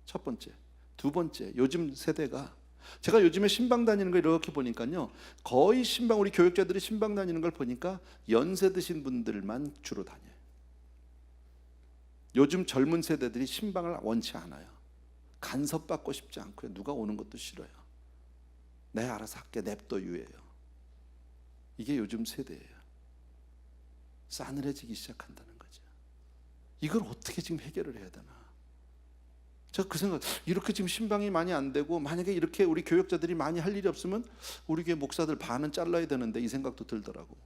첫 번째. 두 번째, 요즘 세대가, 제가 요즘에 신방 다니는 거 이렇게 보니까요, 거의 신방, 우리 교육자들이 신방 다니는 걸 보니까 연세 드신 분들만 주로 다녀요. 요즘 젊은 세대들이 신방을 원치 않아요. 간섭받고 싶지 않고요. 누가 오는 것도 싫어요. 내가 알아서 할게, 냅둬 유예요. 이게 요즘 세대예요. 싸늘해지기 시작한다는 거죠. 이걸 어떻게 지금 해결을 해야 되나? 제가 그 생각, 이렇게 지금 신방이 많이 안 되고, 만약에 이렇게 우리 교역자들이 많이 할 일이 없으면 우리 교회 목사들 반은 잘라야 되는데, 이 생각도 들더라고.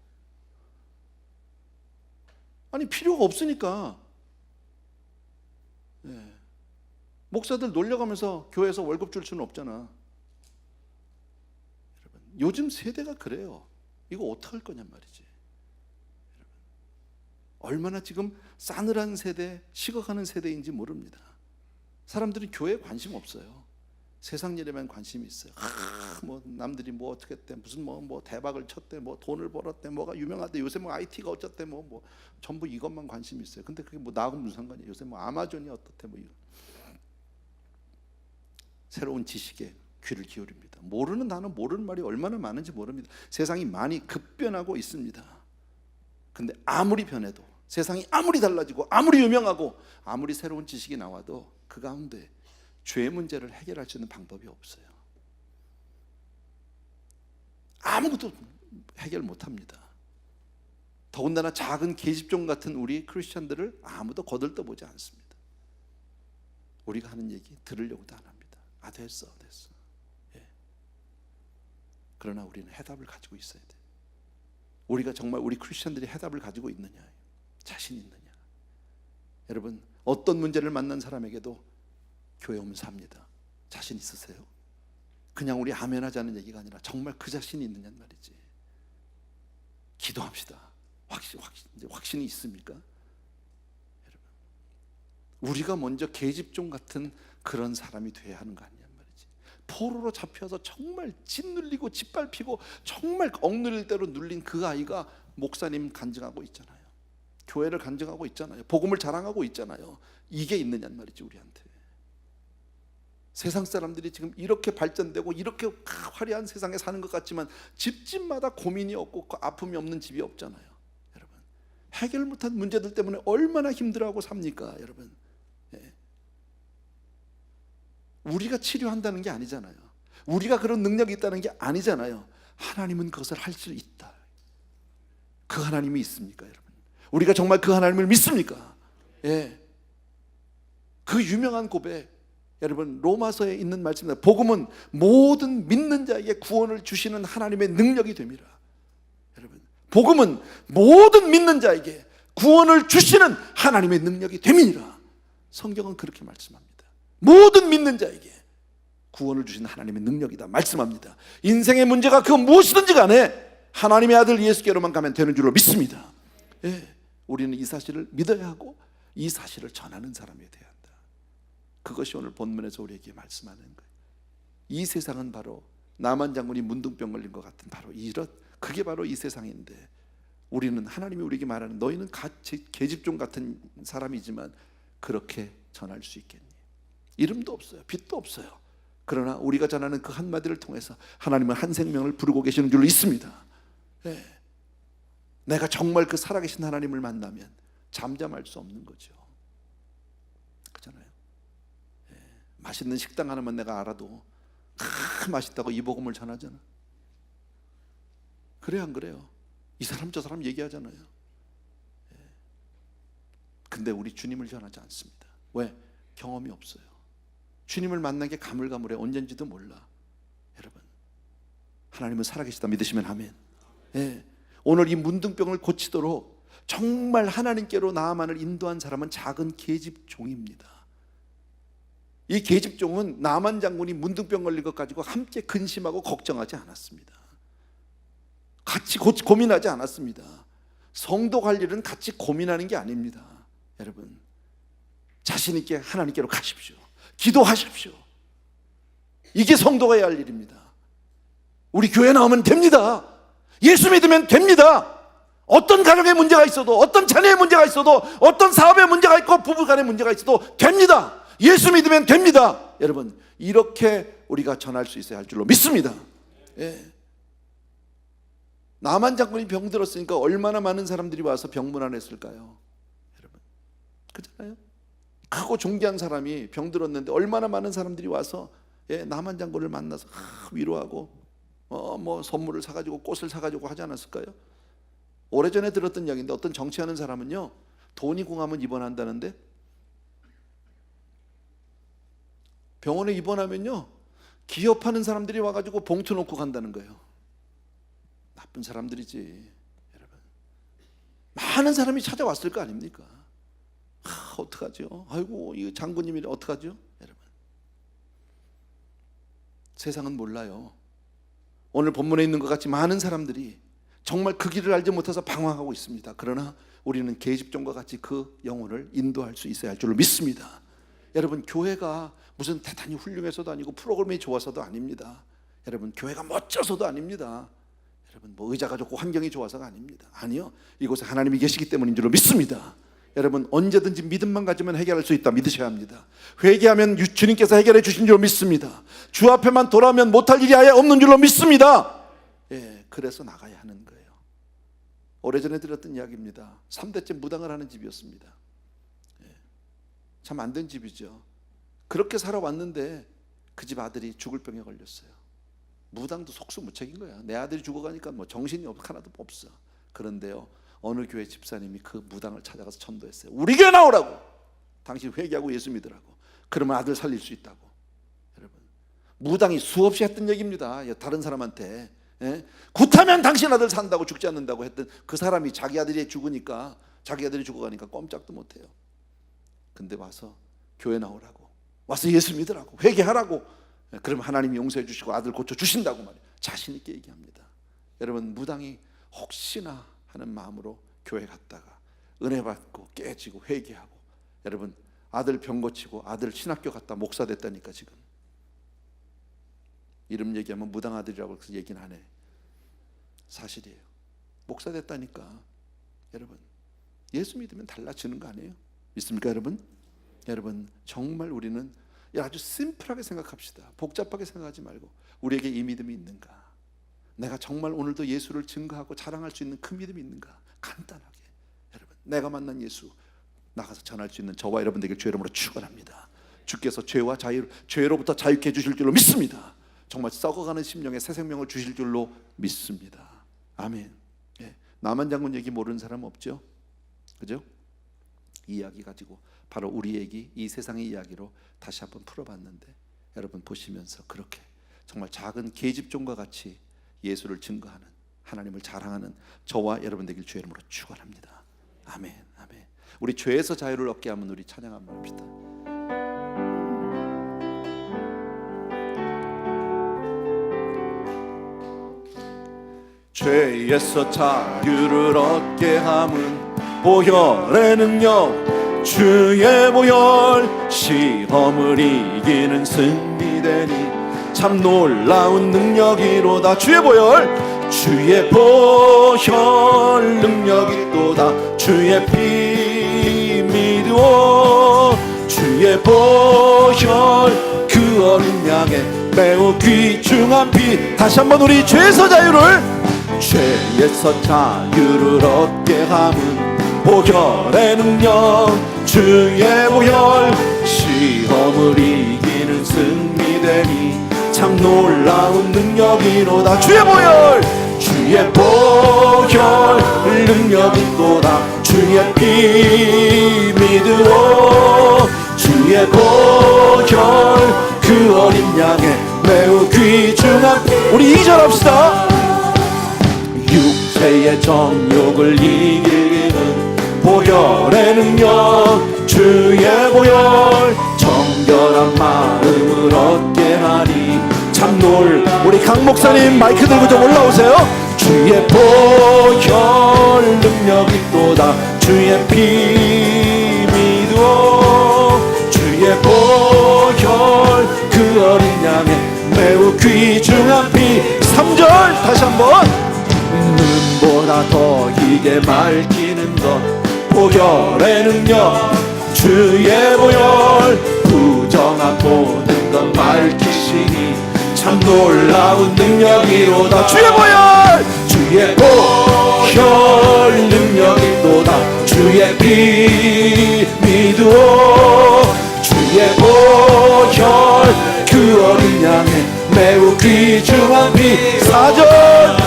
아니, 필요가 없으니까. 네. 목사들 놀려가면서 교회에서 월급 줄 수는 없잖아. 여러분, 요즘 세대가 그래요. 이거 어떡할 거냔 말이지. 여러분, 얼마나 지금 싸늘한 세대, 식어가는 세대인지 모릅니다. 사람들은 교회에 관심 없어요. 세상 일에만 관심이 있어요. 뭐 남들이 뭐 어떻게 했대, 무슨 뭐 대박을 쳤대, 뭐 돈을 벌었대, 뭐가 유명하대, 요새 뭐 IT가 어쩌대, 뭐 전부 이것만 관심이 있어요. 근데 그게 뭐 나하고 무슨 상관이에요? 요새 뭐 아마존이 어떻대, 뭐 이런 새로운 지식에 귀를 기울입니다. 모르는 단어, 모르는 말이 얼마나 많은지 모릅니다. 세상이 많이 급변하고 있습니다. 근데 아무리 변해도, 세상이 아무리 달라지고 아무리 유명하고 아무리 새로운 지식이 나와도 그 가운데 죄 문제를 해결할 수 있는 방법이 없어요. 아무것도 해결 못합니다. 더군다나 작은 계집종 같은 우리 크리스천들을 아무도 거들떠보지 않습니다. 우리가 하는 얘기 들으려고도 안 합니다. 아, 됐어. 예. 그러나 우리는 해답을 가지고 있어야 돼. 우리가 정말 우리 크리스천들이 해답을 가지고 있느냐, 자신 있느냐. 여러분, 어떤 문제를 만난 사람에게도 교회 오면 삽니다. 자신 있으세요? 그냥 우리 아멘 하자는 얘기가 아니라 정말 그 자신이 있느냐는 말이지. 기도합시다. 확신이 있습니까? 여러분, 우리가 먼저 계집종 같은 그런 사람이 돼야 하는 거 아니냐 말이지. 포로로 잡혀서 정말 짓눌리고 짓밟히고 정말 억눌릴 대로 눌린 그 아이가 목사님 간증하고 있잖아요. 교회를 간증하고 있잖아요. 복음을 자랑하고 있잖아요. 이게 있느냐는 말이지 우리한테. 세상 사람들이 지금 이렇게 발전되고 이렇게 화려한 세상에 사는 것 같지만 집집마다 고민이 없고 아픔이 없는 집이 없잖아요. 여러분, 해결 못한 문제들 때문에 얼마나 힘들어하고 삽니까 여러분. 예. 우리가 치료한다는 게 아니잖아요. 우리가 그런 능력이 있다는 게 아니잖아요. 하나님은 그것을 할 수 있다. 그 하나님이 있습니까 여러분? 우리가 정말 그 하나님을 믿습니까? 예. 그 유명한 고백, 여러분 로마서에 있는 말씀입니다. 복음은 모든 믿는 자에게 구원을 주시는 하나님의 능력이 됩니다. 여러분, 복음은 모든 믿는 자에게 구원을 주시는 하나님의 능력이 됨이니라. 성경은 그렇게 말씀합니다. 모든 믿는 자에게 구원을 주시는 하나님의 능력이다 말씀합니다. 인생의 문제가 그 무엇이든지 간에 하나님의 아들 예수께로만 가면 되는 줄로 믿습니다. 예, 우리는 이 사실을 믿어야 하고 이 사실을 전하는 사람이 돼야 한다. 그것이 오늘 본문에서 우리에게 말씀하는 거예요. 이 세상은 바로 나만 장군이 문둥병 걸린 것 같은 바로 그게 바로 이 세상인데, 우리는 하나님이 우리에게 말하는 너희는 같이 계집종 같은 사람이지만 그렇게 전할 수 있겠니? 이름도 없어요. 빛도 없어요. 그러나 우리가 전하는 그 한마디를 통해서 하나님은 한 생명을 부르고 계시는 줄로 있습니다. 네. 내가 정말 그 살아계신 하나님을 만나면 잠잠할 수 없는 거죠. 그렇잖아요. 네. 맛있는 식당 하나만 내가 알아도 맛있다고 이 복음을 전하잖아. 그래 안 그래요? 이 사람 저 사람 얘기하잖아요. 네. 근데 우리 주님을 전하지 않습니다. 왜? 경험이 없어요. 주님을 만난 게 가물가물해. 언젠지도 몰라. 여러분, 하나님은 살아계시다 믿으시면 아멘. 네. 오늘 이 문둥병을 고치도록 정말 하나님께로 나아만을 인도한 사람은 작은 계집종입니다. 이 계집종은 나만 장군이 문둥병 걸린 것 가지고 함께 근심하고 걱정하지 않았습니다. 같이 고민하지 않았습니다. 성도 관리는 같이 고민하는 게 아닙니다. 여러분, 자신 있게 하나님께로 가십시오. 기도하십시오. 이게 성도가 해야 할 일입니다. 우리 교회 나오면 됩니다. 예수 믿으면 됩니다. 어떤 가정에 문제가 있어도, 어떤 자녀의 문제가 있어도, 어떤 사업에 문제가 있고 부부간에 문제가 있어도 됩니다. 예수 믿으면 됩니다. 여러분, 이렇게 우리가 전할 수 있어야 할 줄로 믿습니다. 예. 나만 장군이 병들었으니까 얼마나 많은 사람들이 와서 병문안했을까요? 여러분, 그렇잖아요. 크고 존귀한 사람이 병들었는데 얼마나 많은 사람들이 와서 나만 장군을 만나서 위로하고 뭐 선물을 사가지고 꽃을 사가지고 하지 않았을까요? 오래전에 들었던 이야기인데 어떤 정치하는 사람은요, 돈이 궁하면 입원한다는데 병원에 입원하면요 기업하는 사람들이 와가지고 봉투 놓고 간다는 거예요. 나쁜 사람들이지. 여러분, 많은 사람이 찾아왔을 거 아닙니까? 어떡하죠? 아이고, 이 장군님이 어떡하죠? 여러분, 세상은 몰라요. 오늘 본문에 있는 것 같이 많은 사람들이 정말 그 길을 알지 못해서 방황하고 있습니다. 그러나 우리는 계집종과 같이 그 영혼을 인도할 수 있어야 할 줄로 믿습니다. 여러분, 교회가 무슨 대단히 훌륭해서도 아니고 프로그램이 좋아서도 아닙니다. 여러분, 교회가 멋져서도 아닙니다. 여러분, 뭐 의자가 좋고 환경이 좋아서가 아닙니다. 아니요, 이곳에 하나님이 계시기 때문인 줄로 믿습니다. 여러분, 언제든지 믿음만 가지면 해결할 수 있다 믿으셔야 합니다. 회개하면 주님께서 해결해 주신 줄로 믿습니다. 주 앞에만 돌아오면 못할 일이 아예 없는 줄로 믿습니다. 예, 그래서 나가야 하는 거예요. 오래전에 들었던 이야기입니다. 3대째 무당을 하는 집이었습니다. 예, 참 안 된 집이죠. 그렇게 살아왔는데 그 집 아들이 죽을 병에 걸렸어요. 무당도 속수무책인 거야. 내 아들이 죽어가니까 뭐 정신이 하나도 없어. 그런데요, 어느 교회 집사님이 그 무당을 찾아가서 전도했어요. 우리 교회 나오라고. 당신 회개하고 예수 믿으라고. 그러면 아들 살릴 수 있다고. 여러분, 무당이 수없이 했던 얘기입니다. 다른 사람한테. 예? 굿하면 당신 아들 산다고 죽지 않는다고 했던 그 사람이 자기 아들이 죽으니까, 자기 아들이 죽어가니까 꼼짝도 못해요. 근데 와서 교회 나오라고, 와서 예수 믿으라고, 회개하라고, 그러면 하나님이 용서해 주시고 아들 고쳐 주신다고 말이에요. 자신 있게 얘기합니다. 여러분, 무당이 혹시나 하는 마음으로 교회 갔다가 은혜 받고 깨지고 회개하고, 여러분 아들 병 고치고 아들 신학교 갔다 목사 됐다니까. 지금 이름 얘기하면 무당 아들이라고 해서 얘기는 하네. 사실이에요. 목사 됐다니까. 여러분, 예수 믿으면 달라지는 거 아니에요? 믿습니까 여러분? 여러분, 정말 우리는 아주 심플하게 생각합시다. 복잡하게 생각하지 말고, 우리에게 이 믿음이 있는가? 내가 정말 오늘도 예수를 증거하고 자랑할 수 있는 그 믿음이 있는가? 간단하게, 여러분, 내가 만난 예수 나가서 전할 수 있는 저와 여러분들에게 주의 이름으로 축원합니다. 주께서 죄로부터 자유케 해주실 줄로 믿습니다. 정말 썩어가는 심령에 새 생명을 주실 줄로 믿습니다. 아멘. 예. 나만 장군 얘기 모르는 사람 없죠? 그죠? 이 이야기 가지고 바로 우리 얘기, 이 세상의 이야기로 다시 한번 풀어봤는데, 여러분 보시면서 그렇게 정말 작은 계집종과 같이 예수를 증거하는, 하나님을 자랑하는 저와 여러분 되길 주의 이름으로 축원합니다. 아멘. 아멘. 우리 죄에서 자유를 얻게 하면 우리 찬양 한번 합시다. 죄에서 자유를 얻게 함은 보혈의 능력, 주의 보혈, 시험을 이기는 승리되니 참 놀라운 능력이로다. 주의 보혈, 주의 보혈 능력이 또다. 주의 피 믿으오. 주의 보혈, 그 어린 양의 매우 귀중한 피. 다시 한번 우리 죄에서 자유를, 죄에서 자유를 얻게 함은 보혈의 능력, 주의 보혈, 시험을 이기는 승리되니 참 놀라운 능력이로다. 주의 보혈, 주의 보혈 능력이 또다. 주의 피 믿으오. 주의 보혈, 그 어린 양의 매우 귀중한 피. 우리 2절 합시다. 육체의 정욕을 이기는 보혈의 능력, 주의 보혈, 정결한 마음을 얻게 하니 참 우리 강 목사님 마이크 들고 좀 올라오세요. 주의 보혈 능력이 또다. 주의 피 믿으오. 주의 보혈, 그 어린 양의 매우 귀중한 피. 3절 다시 한번. 눈보다 더 이게 밝히는 것, 보혈의 능력, 주의 보혈, 부정한 모든 것 밝히시니 참 놀라운 능력이로다. 주의 보혈, 주의 보혈 능력이 또다. 주의 피 믿으오. 주의 보혈, 그 어린 양의 매우 귀중한 피. 4절.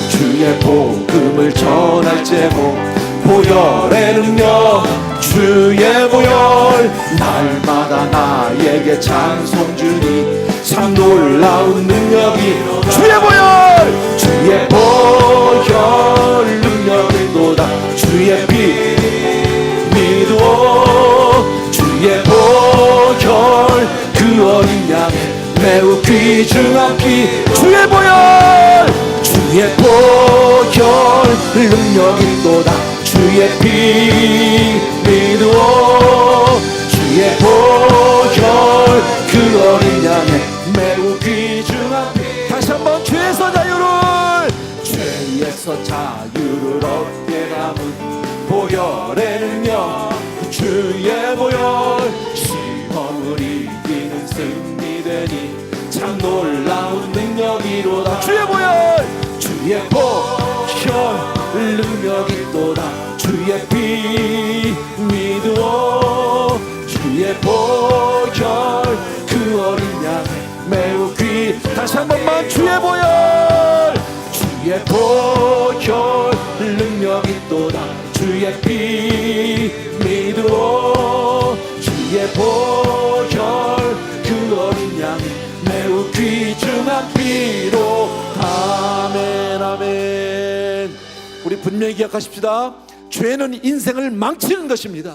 주의 복음을 전할 제목, 보혈의 능력, 주의 보혈, 날마다 나에게 찬송 주니 참 놀라운 능력이. 주의 보혈, 주의 보혈 능력이 또다. 주의 피 믿으오. 주의 보혈, 그 어린 양의 매우 귀중한 피. 주의 보혈, 주의 보혈 능력이 또다. 주의 피 믿으오. 주의 보혈, 그 어린 양의 매우 귀중한 피. 다시 한번 죄에서 자유를, 죄에서 자유를 얻게 함은 보혈의 능력, 주의 보혈, 시험을 이기는 승리되니 참 놀라운 능력이로다. 주의 보혈, 주의 보혈 능력이 또다. 주의 피 믿으오. 주의 보혈, 그 어린 양의 매우 귀. 다시 한 번만. 주의 보혈, 주의 보혈 능력이 또다. 주의 피 믿으오. 주의 보혈, 그 어린 양의 매우 귀중한 피로. 아멘. 아멘. 우리 분명히 기억하십시다. 죄는 인생을 망치는 것입니다.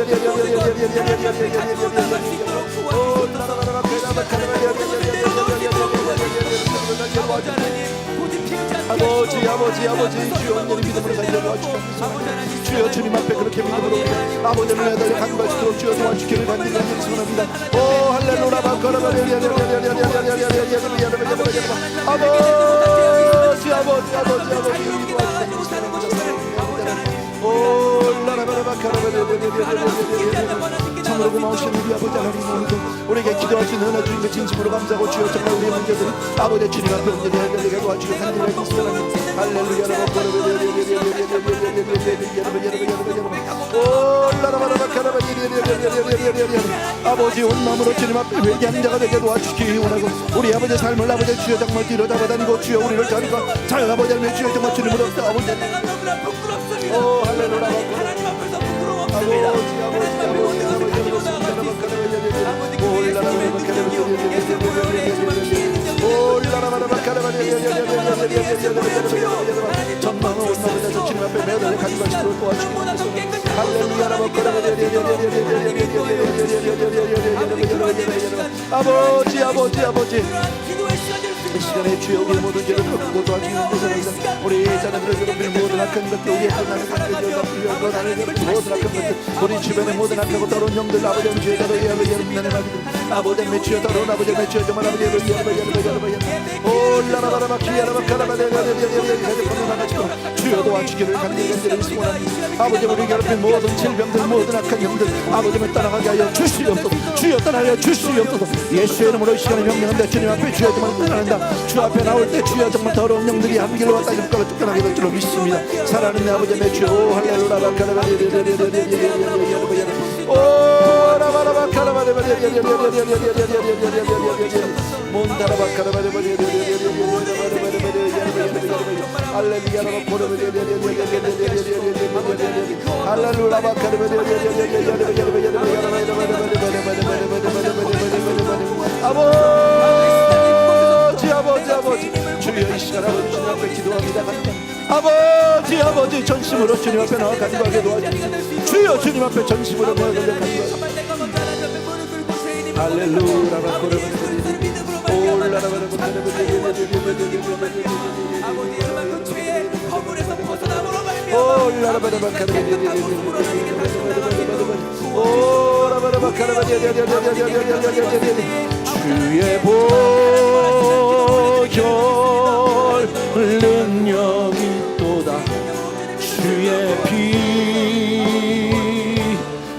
아버지 주여 온전히 믿음으로 살려고 축복합니다. 주여 주님 앞에 그렇게 믿음으로 아버지를 내달려 간구할 수 있도록 주여 도와주기를 간절히 소원합니다. 오 할렐루야 참으로 고마우신 우리 아버지 하나님, 오늘도 우리에게 기도할 수 있는 은혜 주신 것 진심으로 감사하고 주여 정말 우리의 문제들이 아버지 주님 앞에 온전히 해결되게 도와주시고 간절히 기도합니다. 할렐루야 아버지 온 마음으로 주님 앞에 회개하는 자가 되게 도와주시기 원하고 우리 아버지의 삶을 아버지 주여 정말 뒤로 잡아다니고 주여 우리를 자리가 자 아버지 하나님 주여 정말 주님으로 아버지 오 할렐루야 하나님 앞에서 부끄러워 없습니다. 전망을 온마음에서 주님 앞에 매달려 가지고 싶도록 도와주시옵소서. 아버지 이 시간에 주여 우리의 모든 죄를 덮고 도와주시는 데서 우리 자녀들의 괴롭히는 모든 악한 것들 우리의 하나님의 모든 악한 것들 우리 주변의 모든 악하고 더러운 영들 아버지 주여 아버지 매치어 더러운 아버지 매치어 정말 아버지 올라라바라바 기야라바카라바 주여 도와주기를 간절히 소원합니다. 아버지 우리 괴롭힌 모든 질병들 모든 악한 영들 아버지를 떠나가게 하여 주시옵소서. 주여 떠나게 주시옵소서. 예수의 이름으로 이 시간에 명령한다. 주님 앞에 주여 정말 떠난다. 주 앞에 나올 때 주여 정말 더러운 영들이 한 길로 왔다 갔다 쫓겨나게 될 줄로 믿습니다. 사랑하는 내 아버지 내 주여 할렐루야 아버지 주여 이 시간 아버지 주님 앞에 기도합니다. 아버지 전심으로 주님 앞에 나와 간구하게 도와주시옵소서. 주여 주님 앞에 전심으로 나와 간구하옵소서. 할렐루야 주의 보혈 능력이 또다 주의 피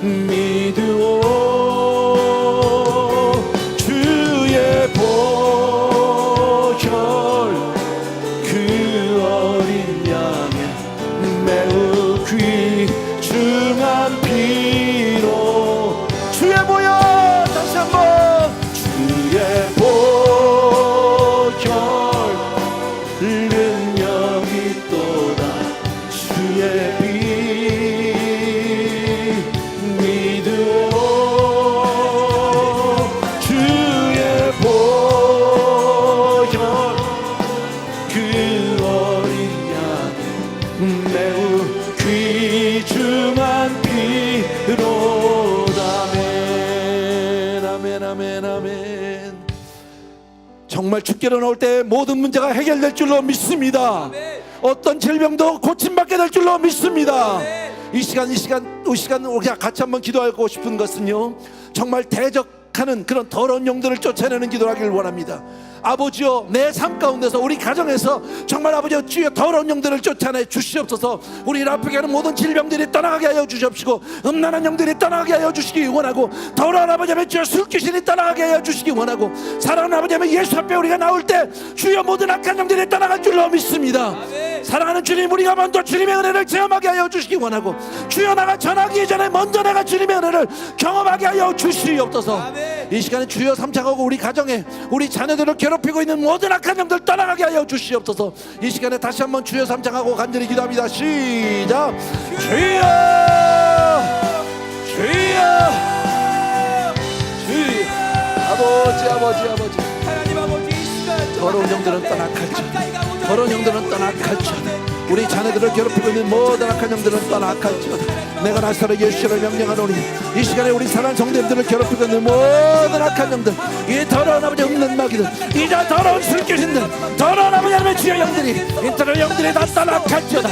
믿으오 주의 보혈 그 어린 양의 매우 귀중한 피로 주의 보혈 다시 한번 주의 보혈 능력이 또다 주의 피 믿으오 주의 보혈 그 어린 양의 매우 귀중한 피로다. 아멘. 정말 죽기로 나올 때 모든 문제가 해결될 줄로 믿습니다. 어떤 질병도 고침받게 될 줄로 믿습니다. 이 시간 우리가 같이 한번 기도하고 싶은 것은요, 정말 대적하는 그런 더러운 영들을 쫓아내는 기도를 하기를 원합니다. 아버지여 내 삶 가운데서 우리 가정에서 정말 아버지여 주여 더러운 영들을 쫓아내 주시옵소서. 우리를 아프게 하는 모든 질병들이 떠나가게 하여 주시옵시고 음란한 영들이 떠나가게 하여 주시기 원하고 더러운 아버지의 주여 술귀신이 떠나가게 하여 주시기 원하고 사랑하는 아버지의 예수 앞에 우리가 나올 때 주여 모든 악한 영들이 떠나갈 줄로 믿습니다. 사랑하는 주님 우리가 먼저 주님의 은혜를 체험하게 하여 주시기 원하고 주여 나가 전하기 전에 먼저 내가 주님의 은혜를 경험하게 하여 주시옵소서. 이 시간에 주여 삼창하고 우리 가정에 우리 자녀들을 괴롭히고 있는 모든 악한 영들 떠나가게 하여 주시옵소서. 이 시간에 다시 한번 주여 삼창하고 간절히 기도합니다. 시작. 주여 아버지 하나님 아버지 이 시간 더러운 영들은 떠나갈지어다. 더러운 영들은 떠나갈지어다. 우리 자녀들을 괴롭히고 있는 모든 악한 영들은 떠나갈지어다. 내가 나사로 예수를 명령하노니 이 시간에 우리 사랑하는 성도님들을 괴롭히고 있는 모든 악한 영들, 이 더러운 아버지 없는 마귀들, 이 더러운 술귀신들, 더러운 아버지 하나님의 주여 영들이 이 더러운 영들이 다 떠나갈지어다.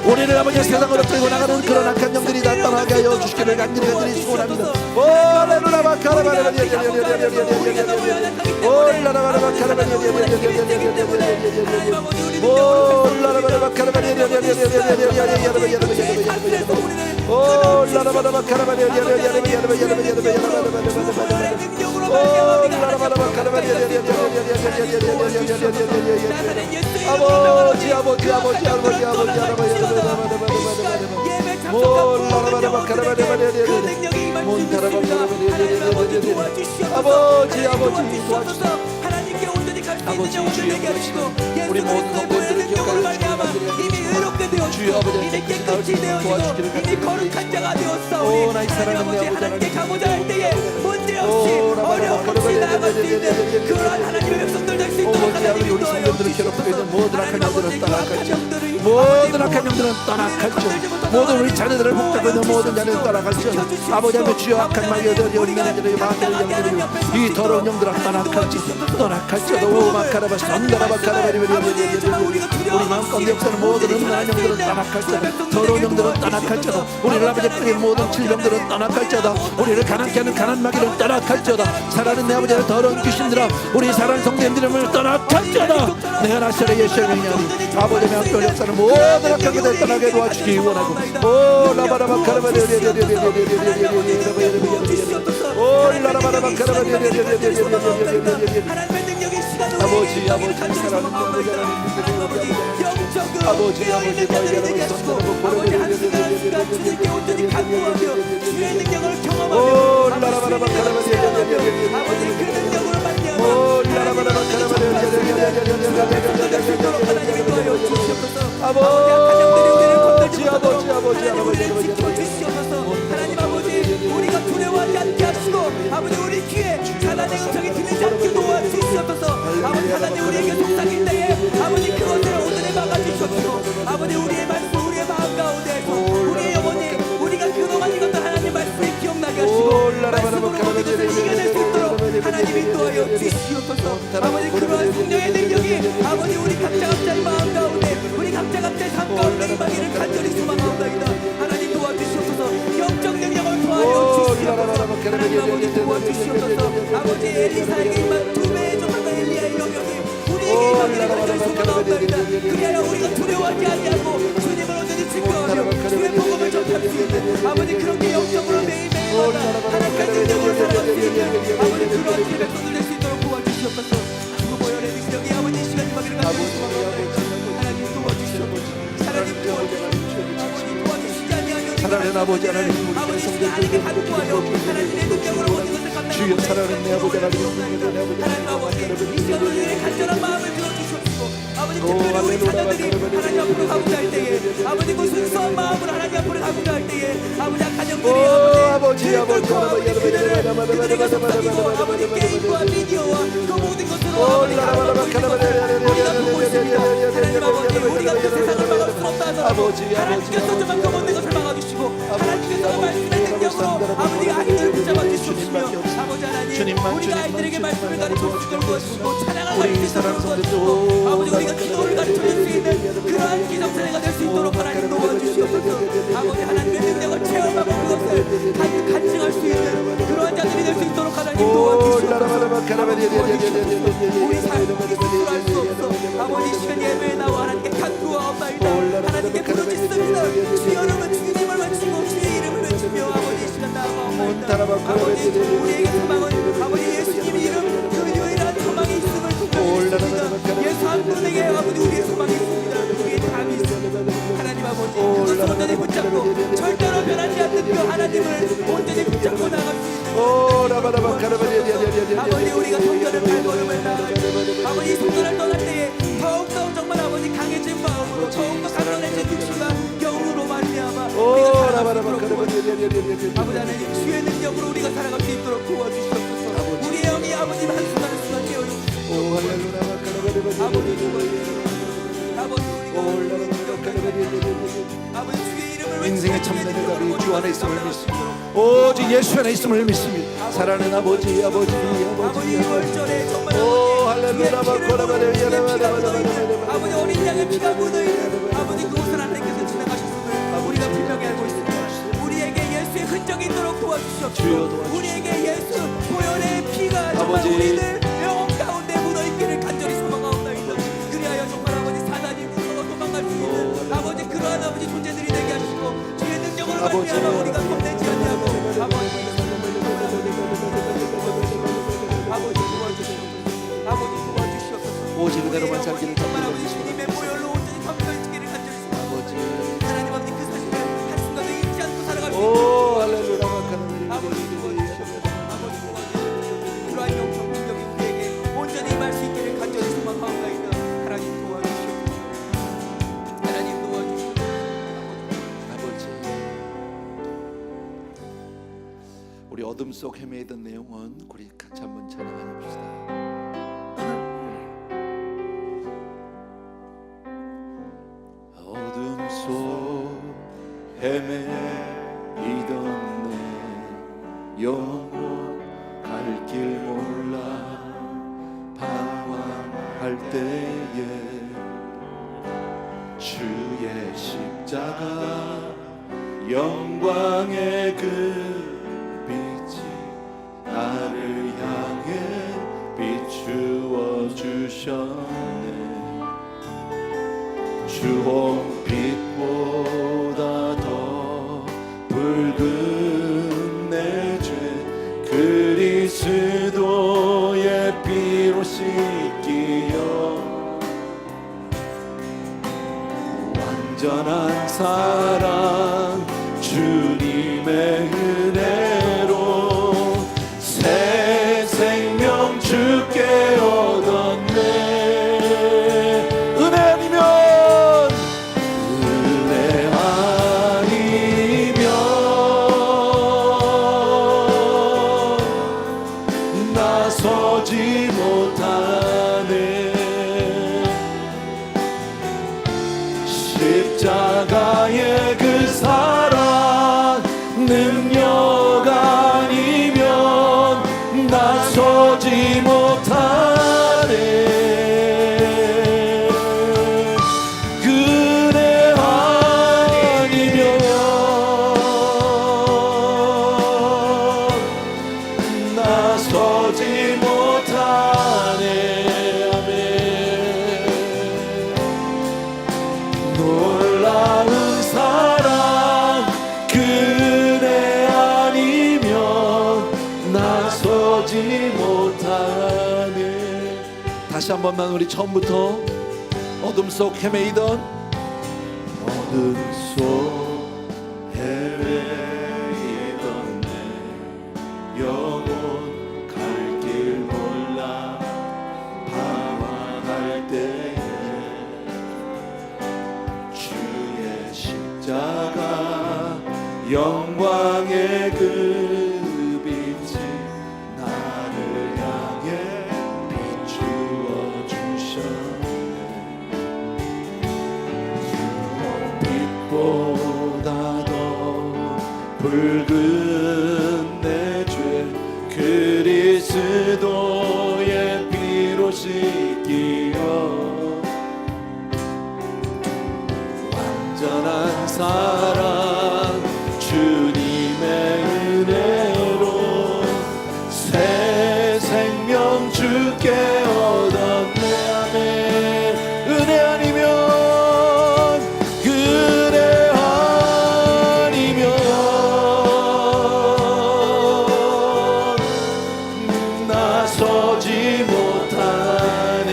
우리를 아버지 세상으로 끌고 나가는 그런 악한 영들이 다 떠나게 하여 주시기를 간절히 소원합니다. 올라라바라 아버지 아버지, 하나님 아버지, 도와주시옵소서. 하나님께 온전히 갈 수 있는 아버지, 영혼을 주여, 되게 하시고 우리 예수 모든 그리스도의 성도들을 보혈의 능력으로 기억하여 말미암아 주시옵소서. 이미 의롭게 주여, 되었고 아버지, 이미 깨끗이 되어지고 도와주시기를 이미 거룩한 자가 되었사오니 오, 나의 하나님 사랑하는 아버지 내 아버지 하나님께 하나님. 가고자 할 때에 문제없이 오, 라바라바, 어려움 없이 나아갈 수 있는 그러한 하나님의 백성들 될 수 있도록 아버지, 하나님 우리 인도하여 성도들을 괴롭히고 있는 모든 악한 하나님 아버지 영들은 그 악한 떠나갈지 영들을 모든 악한 영들은 떠나갈지 모든 우리 자녀들을 붙잡고 있는 모든 자녀들은 떠나갈지 아버지 하나님 주여 악한 마귀들이 없는 마귀의 영들이 이 더러운 영들아 떠나갈지 오 마카라바 산다라바 카라바리바리 우리 마음 가운데 역사는 모든 음란한 영들은 떠나갈지어다 더러운 영들은 떠나갈지어다 우리를 아버지 뿌린 모든 질병들은 떠나갈지어다 우리를 가난케 하는 가난 마귀를 떠나갈지어다 살아있는 내 아버지의 더러운 귀신들아 우리 사랑하는 성도님들을 떠나갈지어다 내가 나시라 예수의 명령이 아버지 내 함께 역사는 모든 악한 것을 떠나게 도와주기 원하고 오 라바라바 카라바리 오 라라바라바 카라바리 아버지 아버지 사랑하는 아버지 아버지 너희가 아버지 한순간 주님께 온전히 간구하며 주의 능력을 경험하며 오 라라바라바 카라바리 아버지 그 능력으로 말미암아 오 라라바라바 카라바리 하나님이 도와여 주시옵소서. 아버지 아버지 아버지 우리를 지켜주시옵소서. 하나님 아버지 우리가 두려워하지 않게 하시고 아버지 우리 귀에 사단의 음성이 들리지 않게 도와주시옵소서. 아버지 하나님 우리에게 속삭일 때에 아버지 그것을 오늘에 막아주시옵시고 아버지 우리의 말씀 우리의 마음 가운데에서 우리의 영혼이 우리가 그동안 읽었던 하나님 말씀을 기억나게 하시고 말씀으로 모든 것을 이겨낼 수 있도록 하나님이 인도하여 주시옵소서. 아버지 그러한 성령의 능력이 아버지 우리 각자의 마음 가운데 우리 각자의 삶 가운데 임하기를 간절히 소망하옵나이다. 하나님 도와주시옵소서. 영적 능력을 더하여 주시옵소서. 하나님 아버지 도와주시옵소서. 아버지 엘리사에게 임한 두 배의 조상과 엘리야의 영역이 우리에게 임하기를 간절히 소망하옵나이다. 그리하여 우리가 두려워하지 아니하고 주님을 온전히 증거하며 주의 복음을 전할 수 있는 아버지 그렇게 영적으로 매일매일마다 하나님의 능력으로 살아갈 수 있는 아버지 그러한 주의 백성들 될 수 있도록 도와주시옵소서. 그 보혈의 능력이 아버지 이 시간 임하기를 간절히 소망하옵나이다. 하나님 도와주시옵소서. 하나님 도와주시옵소서. 아버지 도와주시지 아니하면 사랑하는 아버지 하나님 우리 아버지 하나님께 간구하여 하나님의 능력으로 모든 것을 감당하고 주여 사랑하는 내 아버지 하나님 하나님 아버지 이 시간 우리의 간절한 마음을 들어주시옵시고 아버지 특별히 우리 자녀들이 하나님 앞으로 가고자 할 때에 아버지 그 순수한 마음으로 하나님 앞으로 가고자 할 때에 아버지 가정들이 아버지 들끓고 아버지 그들에게 속삭이고 아버지 게임과 비디오와 그 모든 것으로 아버지 가로막고 있는 것을 우리가 보고 있습니다. 하나님 아버지 우리가 그 세상을 막을 수 없다 하더라도 하나님께서 저만큼 없는 것을 막아주시고 하나님께서 말씀의 능력으로 아버지 아이들을 붙잡아 주시옵시며 아버지 하나님 우리가 아이들에게 말씀을 가르쳐 주시는 것이고 찬양을 가르쳐 주시는 것이고 아버지 우리가 기도를 가르쳐 줄 수 있는 그러한 기성세대가 될 수 있도록 하나님 도와주시옵소서. 아버지 하나님의 능력을 체험하고 그것을 간증할 수 있는 그러한 자들이 될 수 있도록 하나님 도와주시옵소서. 우리 삶을 스스로 할 수 없어 아버지 이 시간 예배에 나와 하나님께 간구하옵나이다. 하나님께 부르짖습니다. 주의 이름은 주님을 외치고 주의 이름을 외치며 아버지 이 시간 나아가옵나이다. 아버지 우리에게 소망은 아버지 예수님 이름 그 유일한 소망이 있음을 고백합니다. 예수 한 분에게 아버지 우리의 소망이 있습니다. 우리의 답이 있습니다. 하나님 아버지 그것을 온전히 붙잡고 절대로 변하지 않는 그 하나님을 온전히 붙잡고 나갈 수 있는 아버지 우리가 성전을 발걸음을 나아가고 아버지 이 성전을 떠날 때에 더욱더 정말 아버지 강해진 마음으로 더욱더 강건해진 육신과 영으로 말미암아 우리가 살아갈 수 있도록 도와주시옵소서. 아버지 하나님 주의 능력으로 우리가 살아갈 수 있도록 도와주시옵소서. 우리의 영이 아버지 한순간 한순간 깨어주시옵소서. 아버지 도와주시옵소서. 아버지 주의 이름을 인생의 참된 답이 주 안에 있음을 믿습니다. 오직 예수 안에 있음을 믿습니다. 사랑하는 아버지 아버지 아버지 6월절에 정말 오 아버지 할렐루야 아버지 어린 양의 피가 묻어있는 아버지 그곳을 하나님께서 지나가셨음을 우리가 분명히 알고 있습니다. 우리에게 예수의 흔적이 있도록 도와주시옵소서. 우리에게 예수 보혈의 피가 정말 아버지. 우리들 영혼 가운데 묻어있기를 간절히 소망하옵나이다. 그리하여 정말 아버지 사단이 무서워 도망갈 수 있는 아버지 그러한 아버지 존재들이 되게 하시고 주의 능력으로 아버지. 말미암아 우리가 겁내지 아니하고 아버지 도와주시옵소서. 아버지 도와주시옵소서. 오직 그대로만 살기를 정말 아버지 주님의 보혈로 온전히 감사했기를 간절히 소망합니다. 하나님 아버지 그 사실을 한순간도 잊지 않고 살아갈 수 있도록 오 할렐루야 아버지 도와주시옵소서. 아버지 도와주시옵소서. 우리 어둠 속 헤매이던 내용은 우리 같이 한번 찬양해 봅시다. 어둠 속 헤매이던 내 영혼 갈 길 몰라 방황할 때에 주의 십자가 영광의 그 빛이 나를 향해 비추어 주셨네. 주홍빛보다 더 붉은 내 죄 그리스도의 피로 씻기어 완전한 사랑 주님의 은혜로 새 생명 주께 얻었네. 은혜 아니면 나서지 못하네. 십자가의 그 사랑 능력 아니면 나서지 못하네. 그래 아니면 나서지 못하네. 아멘. 놀라운 사랑 그네 아니면 나서지 못하네. 다시 한 번만 우리 처음부터 어둠 속 헤매이던 어둠 속 헤매이던 내 영혼 갈 길 몰라 방황할 때에 주의 십자가 영광의 그 빛이 나를 향해 비추어 주셨네. 빛보다 더 붉은 내 죄 그리스도의 피로 씻기어 완전한 사랑 주님의 은혜로 새 생명 주께 얻었네. 아멘. 은혜 아니면 그래 아니면 나서지 못하네.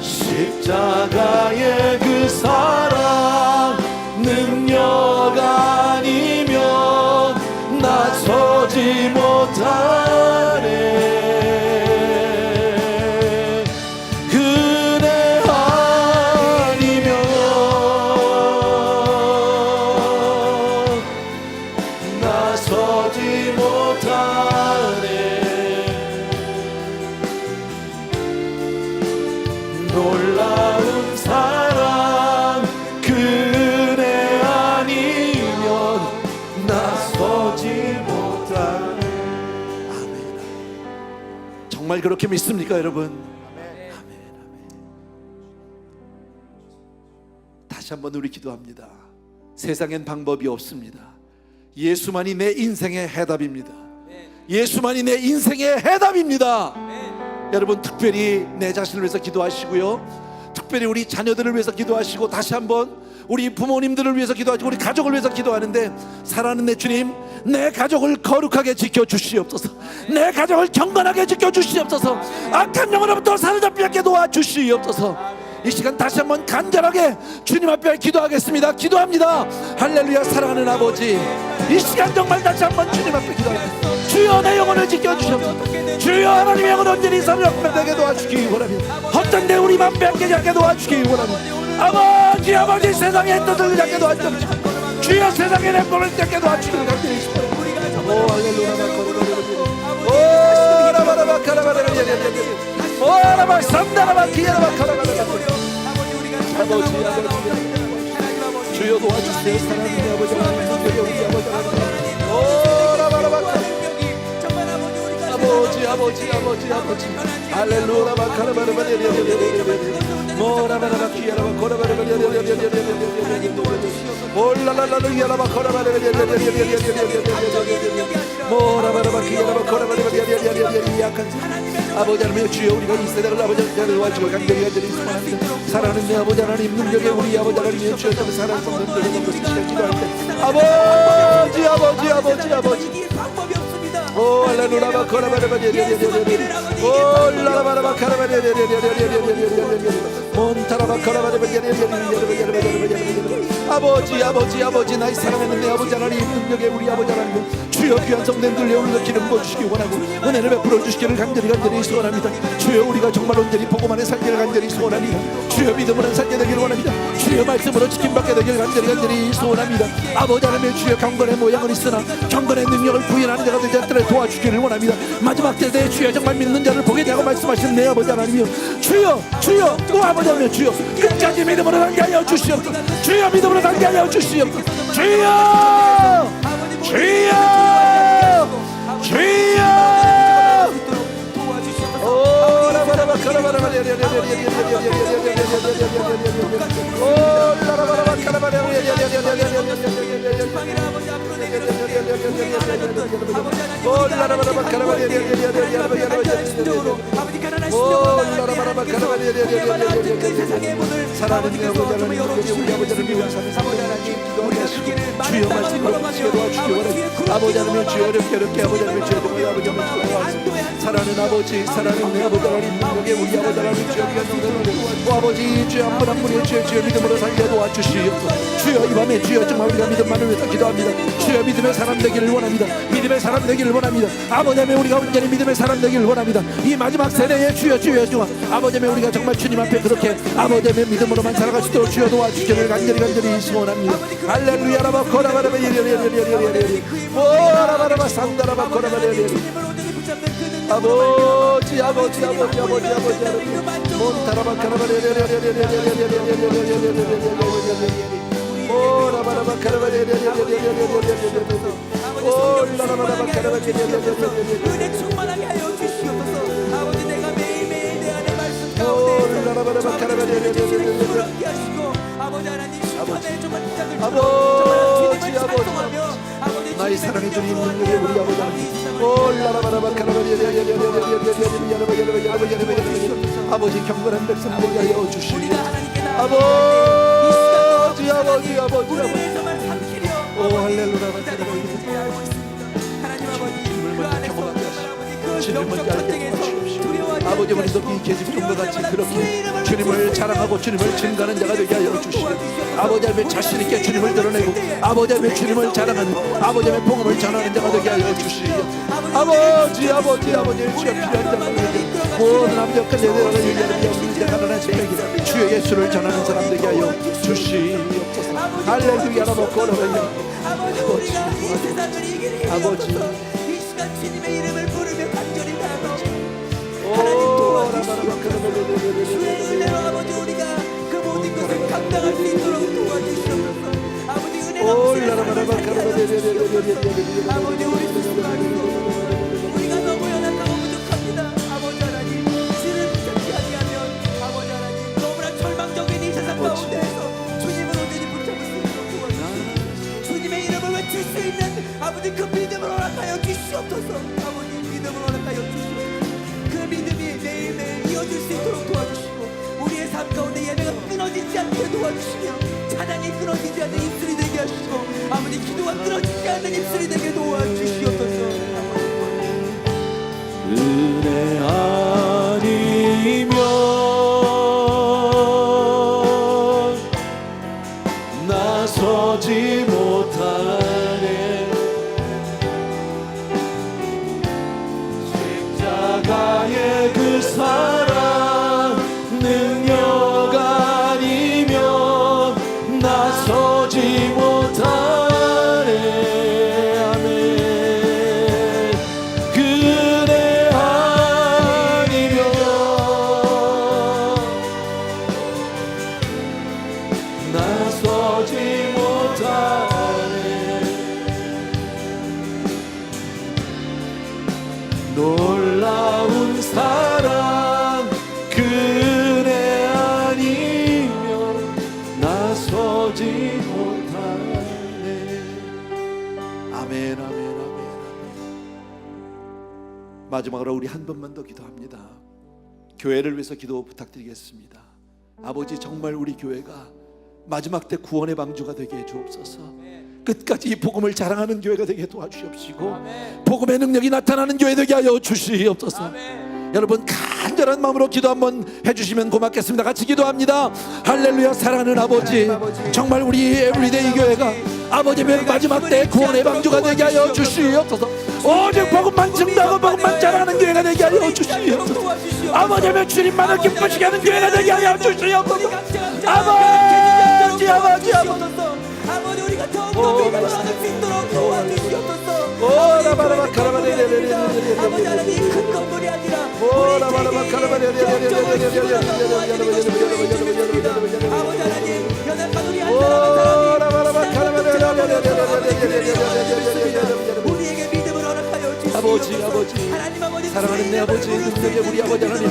십자가의 그 사랑 능력 아니면 나서지 못하네. 그네 아니면 나서지 못하네. 놀라운 사랑 그네 아니면 나서지 못하네. 아멘. 정말 그렇게 믿습니까 여러분? 아멘. 아멘. 다시 한번 우리 기도합니다. 세상엔 방법이 없습니다. 예수만이 내 인생의 해답입니다. 예수만이 내 인생의 해답입니다. 여러분 특별히 내 자신을 위해서 기도하시고요, 특별히 우리 자녀들을 위해서 기도하시고, 다시 한번 우리 부모님들을 위해서 기도하시고, 우리 가족을 위해서 기도하는데, 사랑하는 내 주님, 내 가족을 거룩하게 지켜주시옵소서. 내 가족을 경건하게 지켜주시옵소서. 악한 영으로부터 사로잡지 않게 도와주시옵소서. 이 시간 다시 한번 간절하게 주님 앞에 기도하겠습니다. 기도합니다. 할렐루야. 사랑하는 아버지, 이 시간 정말 다시 한번 주님 앞에 기도합니다. 주여 내 영혼을 지켜주시옵소서. 주여 하나님의 영혼 온전히 사로잡게 도와주시기 원합니다. 헛된데 우리 맘 뺏기지 않게 도와주시기 원합니다. 아버지 세상의 뜻을 잡게 도와주시옵소서. 주여 세상의 내 몸을 떼게 도와주기를 간절히 소원합니다. 우리가 오 정말 할렐루야 아버지 오라바라바 카라바라바 오라바 산다라바 기야라바 카라바라바 아버지 주여 도와주세요. 사랑하는 아버지 하나님 우리 아버지 하나님 오라바라바 아버지 할렐루야 카라바라바 모라바라바 기야라바 코라바라바 올라라라라 기야라바 코라바라바 모라바라바 기야라바 코라바라바 아버지 하나님 주여 우리가 이 세상을 아버지 하나님 도와주고 간절히 소원합니다. 사랑하는 내 아버지 하나님 능력에 우리 아버지 하나님 주여 좀 사랑을 쏟는 들어는 것을 기도할 때 아버지 방법이 없습니다. 오 할렐루야 코라바라바 오 라라바라바 카라바라바 몬타라바 카라바라바 아버지 나의 사랑하는 내 아버지 하나님 능력에 우리 아버지 하나님 주여 귀한 성령들 내오는 기름 부어주시기 원하고 은혜를 베풀어 주시기를 간절히 소원합니다. 주여 우리가 정말 온전히 복음만에 살기를 간절히 소원합니다. 주여 믿음으로 살게 되기를 원합니다. 주여 말씀으로 지킴받게 되기를 간절히 소원합니다. 아버지 하나님 주여 경건의 모양은 있으나 경건의 능력을 부인하는 자가 되지 않도록 도와주기를 원합니다. 마지막 때에 주여 정말 믿는 자를 보게 되고 말씀하시는 내 아버지 하나님이여 주여 또 아버지 하나님 주여 끝까지 믿음으로 살게 하여 주시옵소서. 주여 믿음으로 살게 하여 주시옵소서. 주여 오라바라바 카라바라바 오라바라바 카라바라바 사랑하는 내 아버지 하나님 우리 아버지를 위하사 주여 말씀으로 붙이게 도와주시기 원합니다. 아버지 하나님 주여 어렵게 아버지 하나님 주여 우리 아버지 하나님 사랑하는 아버지 사랑하는 내 아버지 하나님 능력에 우리 아버지 하나님 주여 오 아버지 주여 한 분 한 분의 주여 믿음으로 살게 도와주시옵소서. 주여 이 밤에 주여 정말 우리가 믿음만을 위해서 기도합니다. 주여 믿음의 사람 되기를 원합니다. 믿음의 사람 되기를 원합니다. 아버지 하나님 우리가 온전히 믿음의 사람 되기를 원합니다. 이 마지막 세대에 주여 아버지 하나님 우리가 정말 주님 앞에 그렇게 아버지 하나님 믿음으로만 살아갈 수 있도록 주여 도와주시기를 간절히 소원합니다. 할렐루야 라바 코라바라바 오라바라바 산다라바 코라바라바 아버지 몬타라바 카라바라바 오라바라바 카라바라바 올라라바라바 카라바라바 은혜 충만하게 하여 주시옵소서. 아버지 내가 매일매일 내 안에 말씀 가운데 올라라바라바 카라바라바 주님으로 함께 하시고 아버지 하나님 심판의 정말 기자들 아버지 주님을 찬송하며 아버지 나의 사랑의 주님 능력에 우리 아버지 하나님 올라라바라바 카라바라바 아버지 경건한 백성 되게 하여 주시고 아버지 오 할렐루야 하나님 아버지 그 안에서 그 주님을 영적 알게 전쟁에서 도와주십시오. 두려워하지 아버지 않게 우리도 이 계집종과 같이 그렇게 주님을 자랑하고 주님을 증가하는 자가 되게 하여 주시고 아버지 앞에 자신 있게 주님을 드러내고 아버지 앞에 주님을 자랑하는 아버지 앞에 복음을 전하는 자가 되게 하여 주시고 아버지 주여 필요한 자가 모든 압력과 내대라를 유지하는 없는 자 가난한 생명이 주의 예수를 전하는 사람 되게 하여 주시옵소서. 할렐루야 라바코라바야 아버지 우리가 이 세상을 이기는 아버지 이 시간 주님의 이름을 부르며 간절히 나아가고 오 주의 은혜로 아버지 우리가 그 모든 것을 감당할 수 있도록 도와주시옵소서. 아버지 은혜가 아버지 우리 스스로 우리가 너무 연약하고 부족합니다. 아버지 하나님 주를 붙잡지 아니하면 아버지 하나님 너무나 절망적인 이 세상 가운데에서 주님을 온전히 붙잡을 수 있도록 도와주시옵소서. 주님의 이름을 외칠 수 있는 아버지 그 믿음을 허락하여 주시옵소서. 아버지 믿음을 허락하여 주시옵소서. 그 믿음이 매일매일 이어질 수 있도록 도와주시고 우리의 삶 가운데 예배가 끊어지지 않게 도와주시며 찬양이 끊어지지 않는 입술이 되게 하시고 아버지 기도가 끊어지지 않는 입술이 되게 도와주시옵소서. 은혜 아니면 나서지 못하네 십자가의 그 사랑 능력 아니면 나서지 못하네 보지 못하네. 아멘, 아멘, 아멘. 마지막으로 우리 한 번만 더 기도합니다. 교회를 위해서 기도 부탁드리겠습니다. 아버지, 정말 우리 교회가 마지막 때 구원의 방주가 되게 해 주옵소서. 끝까지 이 복음을 자랑하는 교회가 되게 도와주시옵시고, 복음의 능력이 나타나는 교회 되게 하여 주시옵소서. 여러분 간절한 마음으로 기도 한번 해주시면 고맙겠습니다. 같이 기도합니다. 할렐루야. 사랑하는 아버지, 정말 우리 에브리데이 교회가 아버지의 마지막 때 구원의 방주가 되게 하여 주시옵소서. 오직 복음만 증거하고 복음만 자랑하는 교회가 되게 하여 주시옵소서. 아버지의 주님만을 기쁘시게 하는 교회가 되게 하여 주시옵소서. 아버지, 아버지, 아버지, 아버지, 우리가 더욱더 믿음을 얻을 수 있도록 도와주시옵소서. 아버지, 하나님, 큰 건물이 아니라 우리 개인의 영적으로 힘을 얻어 도와주는 것이 되겠습니다. 아버지 하나님, 연약한 우리 한 사람 한 사람이 우리에게 믿음을 허락하여 주시옵소서. 아버지, 하나님 아버지, 사랑하는 내 아버지, 능력의 우리 아버지 하나님,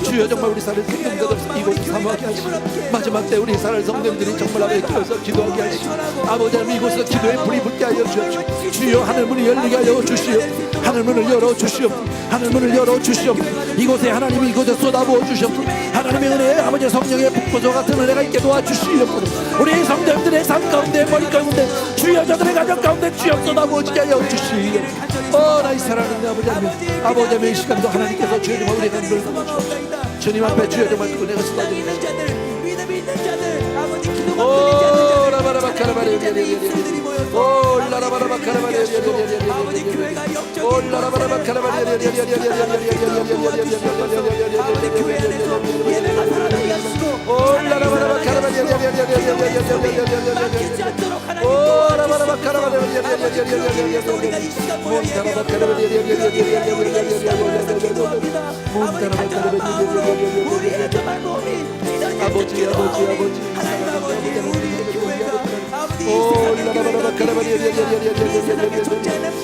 주여 정말 우리 사를 성령들 이곳 사모하게 하시고, 마지막 때 우리 사를 성령들이 정말 아버지 기도해서 기도하게 하시고, 아버지 하나님 이곳에서 기도에 불이 붙게 하여 주시옵소서. 주여 하늘 문이 열리게 하여 주시옵소서. 하늘 문을 열어 주시옵소서. 하늘 문을 열어 주시옵소서. 이곳에 하나님이 이곳에 쏟아부어 주시옵소서. 하나님의 은혜, 아버지 성령의 북부조 같은 은혜가 있게 도와주시옵소서. 우리 성도들의 삶 가운데, 머리 가운데, 주여 저들의 가정 가운데 주여 쏟아부어지게 하여 주시옵소서. 나의 사랑하는 아버지 하나님, 아버지 하나님 이 시간도 하나님께서 주여 정말 우리의 간절을 담아주옵소서. 주님 앞에 주여 정말 그 은혜가 쏟아지는 믿음 있는 자들, 아버지 기도가 아버지 교회가 영적인 아버지 교회 안에서 예배가 살아나게 하시고 막히지 않도록 하나님 도와주시옵소서. 우리가 이 시간 모여 예배합니다. 기도합니다. 아버지 간절한 마음으로 우리의 정말 몸이 아버지, 아버지, 아버지, 하나님 아버지, 우리 교회가 아버지 이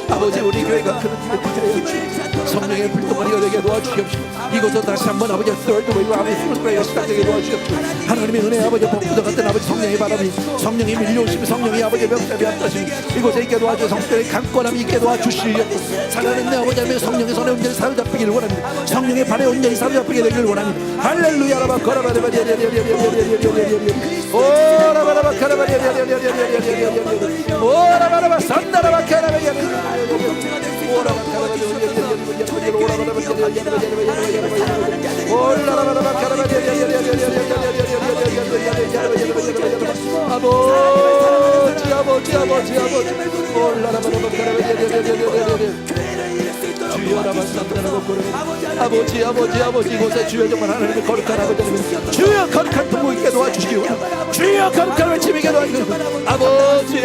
아버지 우리 교회가 그런 일을 성령의 불덩어리가 되게 도와주시옵시고, 이곳에 다시 한번 아버지 third wave 아버지 fourth wave 시작되게 도와주시옵시고, 하나님의 은혜 아버지 복부도 같은 아버지 성령의 바람이 성령이 밀려오시며 성령이 아버지 명답이 앞다시고 이곳에 있게 도와주시고 성령의 강권함이 있게 도와주시옵소서. 사랑하는 내 아버지 하나님 성령의 손에 온전히 사로잡히기를 원합니다. 성령의 발에 온전히 사로잡히게 되기를 원합니다. 할렐루야. 라바 거라바레바 오라바라바 카라바레 오라바라바 산다라바 카라바레 오라바라바 아버지 아버지 이곳에 주여 정말 하나님의 거룩한 아버지 주여 거룩한 통곡 있게 도와주시기 원합니다. 주여 거룩한 외침 있게 도와주시기 원합니다. 아버지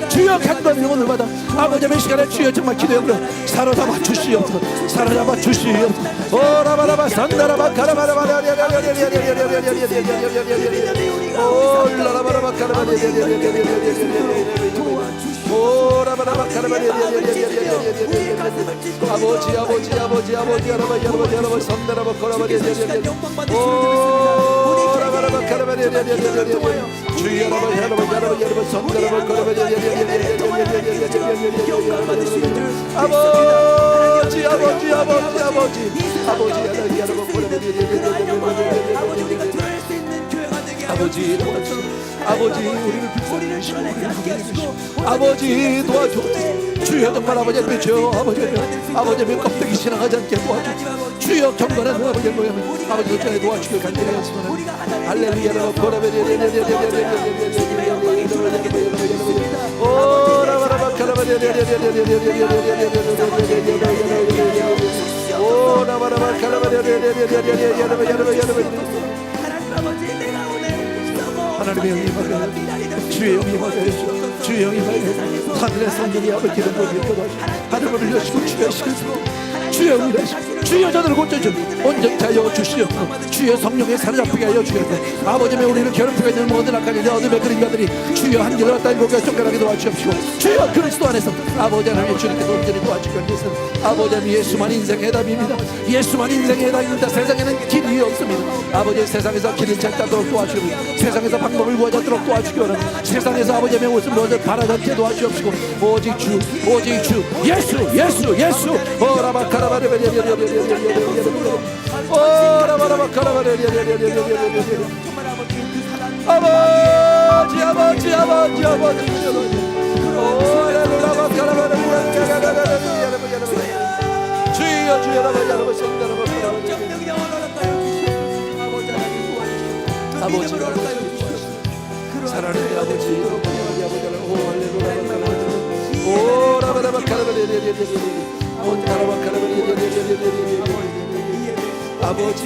주여 강건의 오늘 받아 아버지의 시간에 주여 정말 기도해보려 사로잡아 주시옵소서. 사로잡아 주시옵소서. 오라바라바 산다라바 카라바라바 오라바라바 카라바라바 오라바라바 카라바라바 아버지 여러분 선다라바 코라바라바 오라바라바 카라바라바 주여 여러분 선다라바 코라바라바 아버지 아버지 우리를 불쌍히 여기시고 아버지 도와주옵소서. 주여 정말 아버지 주여 아버지 껍데기 지나가지 않게 도와주옵소서. 주여 경건한 아버지 모양을 아버지 전에 도와주길 간절하였으면 할렐루야. 하나님의 영이 임하게 주의 영이 임하게 주의 영이 임하게 하늘의 성령이 아버지를 보게 도와주시고 하늘을 열시고 주의 시간으로 주의 영이 열시고 주여 저들을 고쳐주시옵소서. 온전케 하여 주시옵소서. 주여 성령의 사로잡히게 하여 주옵소서. 아버지의 우리를 괴롭히고 있는 모든 악한 일 어둠의 그림자들이 주여 한결 왔다 일곱 개 쫓겨나게 도와주옵시고 주여 그리스도 안에서 아버지 하나님 주님께서 온전히 도와주기 위해서 아버지 하나님 예수만 인생의 해답입니다. 예수만 인생의 해답입니다. 세상에는 길이 없습니다. 아버지 세상에서 길을 찾도록 도와주시고 세상에서 방법을 구하자도록 도와주시기 원합니다. 세상에서 아버지 하나님 무엇을 바라지 않게 도와주옵시고 오직 주 예수 사랑하는 아버지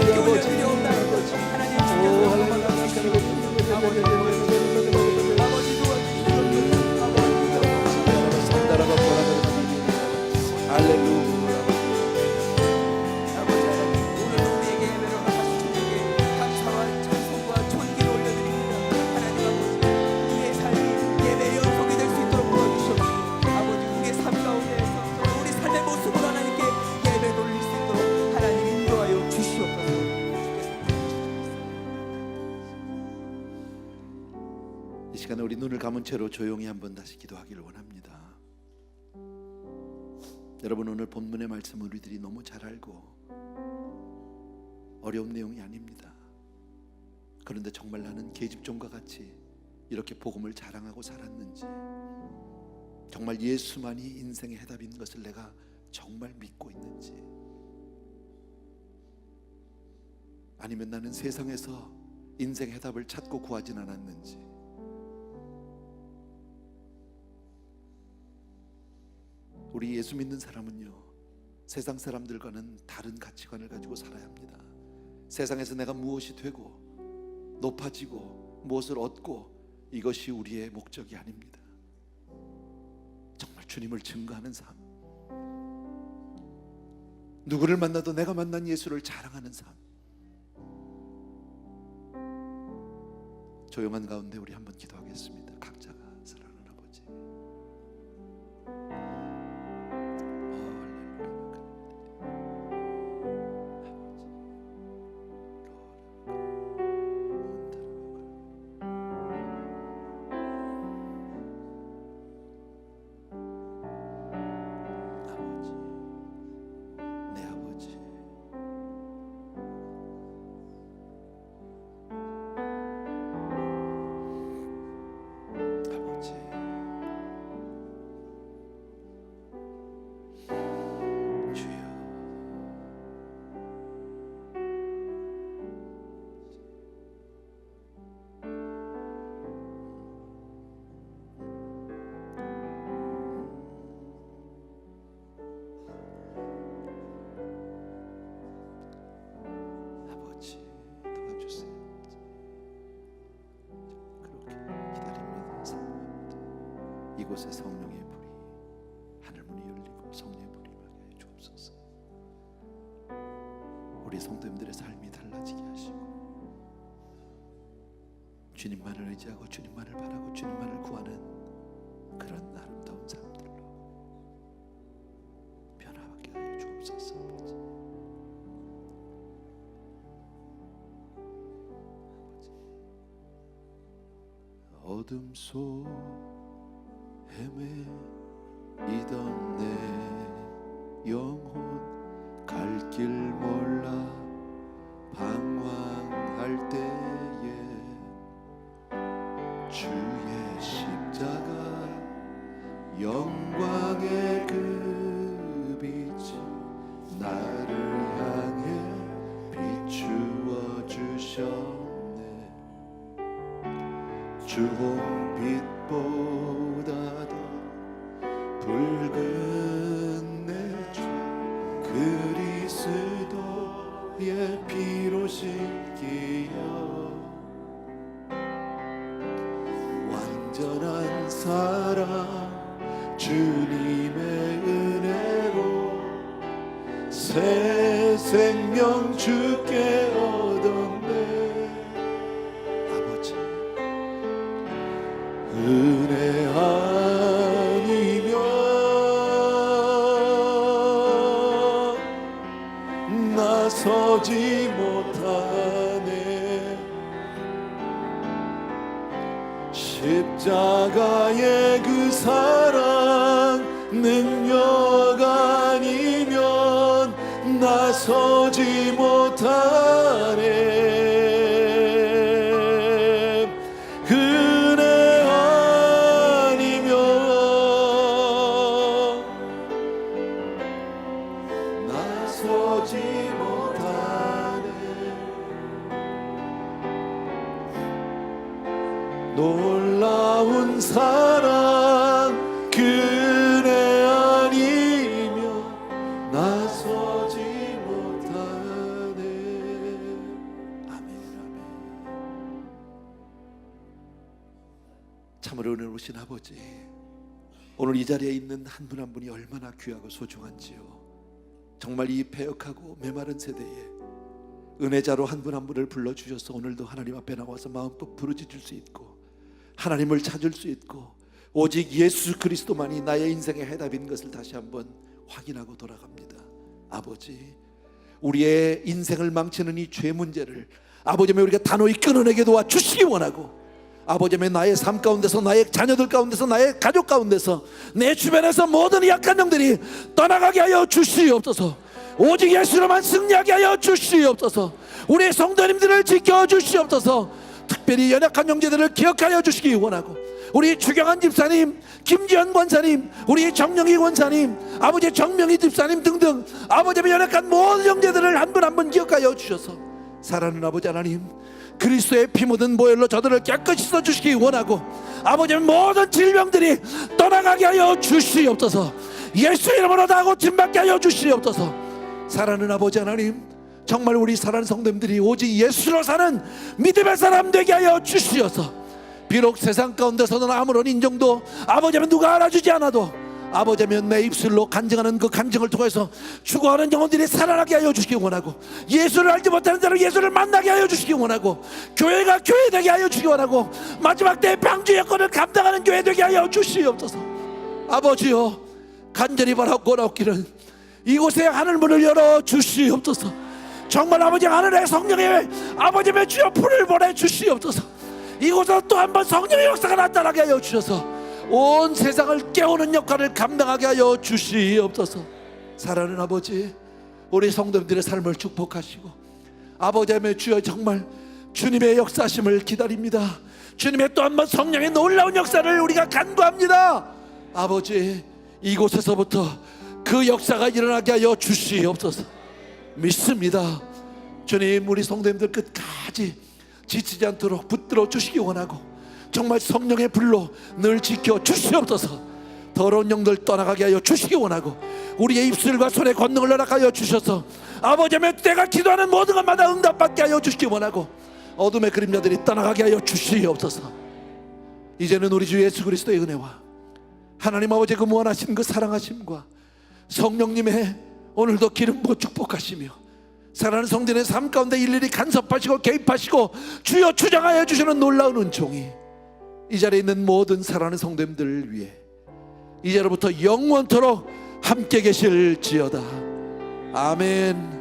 이 시간에 우리 눈을 감은 채로 조용히 한번 다시 기도하기를 원합니다. 여러분 오늘 본문의 말씀 우리들이 너무 잘 알고 어려운 내용이 아닙니다. 그런데 정말 나는 계집종과 같이 이렇게 복음을 자랑하고 살았는지, 정말 예수만이 인생의 해답인 것을 내가 정말 믿고 있는지, 아니면 나는 세상에서 인생 해답을 찾고 구하진 않았는지, 우리 예수 믿는 사람은요 세상 사람들과는 다른 가치관을 가지고 살아야 합니다. 세상에서 내가 무엇이 되고 높아지고 무엇을 얻고 이것이 우리의 목적이 아닙니다. 정말 주님을 증거하는 삶, 누구를 만나도 내가 만난 예수를 자랑하는 삶. 조용한 가운데 우리 한번 기도하겠습니다. 각자가 사랑하는 아버지, 이곳에 성령의 불이, 하늘문이 열리고 성령의 불이 임하게 하여 주옵소서. 우리 성도님들의 삶이 달라지게 하시고 주님만을 의지하고 주님만을 바라고 주님만을 구하는 그런 아름다운 삶들로 변화하게 하여 주옵소서. 어둠 속 헤매이던 내 영혼 갈 길 몰라 방황할 때에 주의 십자가 영광의 그 빛이 나를 향해 비추어 주셨네. 주홍빛보다 더 붉은 내 주 그리스도의 피로 씻기여 완전한 사랑 주님의 은혜로 새 생명 주께 얻었네. 아버지 은혜 아니면 나서지 못하네. 십자가의 그 사랑 능력 아니면 나서지 못하네. 은혜 아니면 나서지 못하네. 놀라운 사랑 그 은혜 아니면 나서지 못하네. 아멘. 참으로 은혜로우신 아버지, 오늘 이 자리에 있는 한 분 한 분이 얼마나 귀하고 소중한지요. 정말 이 패역하고 메마른 세대에 은혜자로 한 분 한 분을 불러주셔서 오늘도 하나님 앞에 나와서 마음껏 부르짖을 수 있고 하나님을 찾을 수 있고 오직 예수 그리스도만이 나의 인생의 해답인 것을 다시 한번 확인하고 돌아갑니다. 아버지, 우리의 인생을 망치는 이 죄 문제를 아버지의 우리가 단호히 끊어내게 도와주시기 원하고, 아버지의 나의 삶 가운데서, 나의 자녀들 가운데서, 나의 가족 가운데서, 내 주변에서 모든 약한 영들이 떠나가게 하여 주시옵소서. 오직 예수로만 승리하게 하여 주시옵소서. 우리 성도님들을 지켜주시옵소서. 특별히 연약한 형제들을 기억하여 주시기 원하고, 우리 주경환 집사님, 김지현 권사님, 우리 정영희 권사님, 아버지 정명희 집사님 등등 아버지의 연약한 모든 형제들을 한 분 한 분 기억하여 주셔서 사랑하는 아버지 하나님, 그리스도의 피 묻은 보혈로 저들을 깨끗이 씻어주시기 원하고, 아버지의 모든 질병들이 떠나가게 하여 주시옵소서. 예수 이름으로 다 고침받게 하여 주시옵소서. 사랑하는 아버지 하나님, 정말 우리 사랑하는 성도님들이 오직 예수로 사는 믿음의 사람 되게 하여 주시옵소서. 비록 세상 가운데서는 아무런 인정도 아버지면 누가 알아주지 않아도, 아버지면 내 입술로 간증하는 그 간증을 통해서 죽어가는 영혼들이 살아나게 하여 주시기 원하고, 예수를 알지 못하는 자를 예수를 만나게 하여 주시기 원하고, 교회가 교회 되게 하여 주시기 원하고, 마지막 때의 방주 여건을 감당하는 교회 되게 하여 주시옵소서. 아버지여, 간절히 바라옵기는 이곳에 하늘문을 열어 주시옵소서. 정말 아버지 하늘의 성령의 아버지의 주여 불을 보내 주시옵소서. 이곳에서 또 한 번 성령의 역사가 나타나게 하여 주셔서 온 세상을 깨우는 역할을 감당하게 하여 주시옵소서. 사랑하는 아버지, 우리 성도님들의 삶을 축복하시고, 아버지 하나님 주여 정말 주님의 역사심을 기다립니다. 주님의 또 한 번 성령의 놀라운 역사를 우리가 간구합니다. 아버지, 이곳에서부터 그 역사가 일어나게 하여 주시옵소서. 믿습니다. 주님, 우리 성도님들 끝까지 지치지 않도록 붙들어 주시기 원하고, 정말 성령의 불로 늘 지켜 주시옵소서. 더러운 영들 떠나가게 하여 주시기 원하고, 우리의 입술과 손의 권능을 허락하여 주셔서 아버지의 때가 기도하는 모든 것마다 응답받게 하여 주시기 원하고, 어둠의 그림자들이 떠나가게 하여 주시옵소서. 이제는 우리 주 예수 그리스도의 은혜와 하나님 아버지의 그 무한하신 그 사랑하심과 성령님의 오늘도 기름 부어 축복하시며, 사랑하는 성도의 삶 가운데 일일이 간섭하시고 개입하시고 주여 주장하여 주시는 놀라운 은총이 이 자리에 있는 모든 사랑하는 성도님들을 위해 이제로부터 영원토록 함께 계실지어다. 아멘.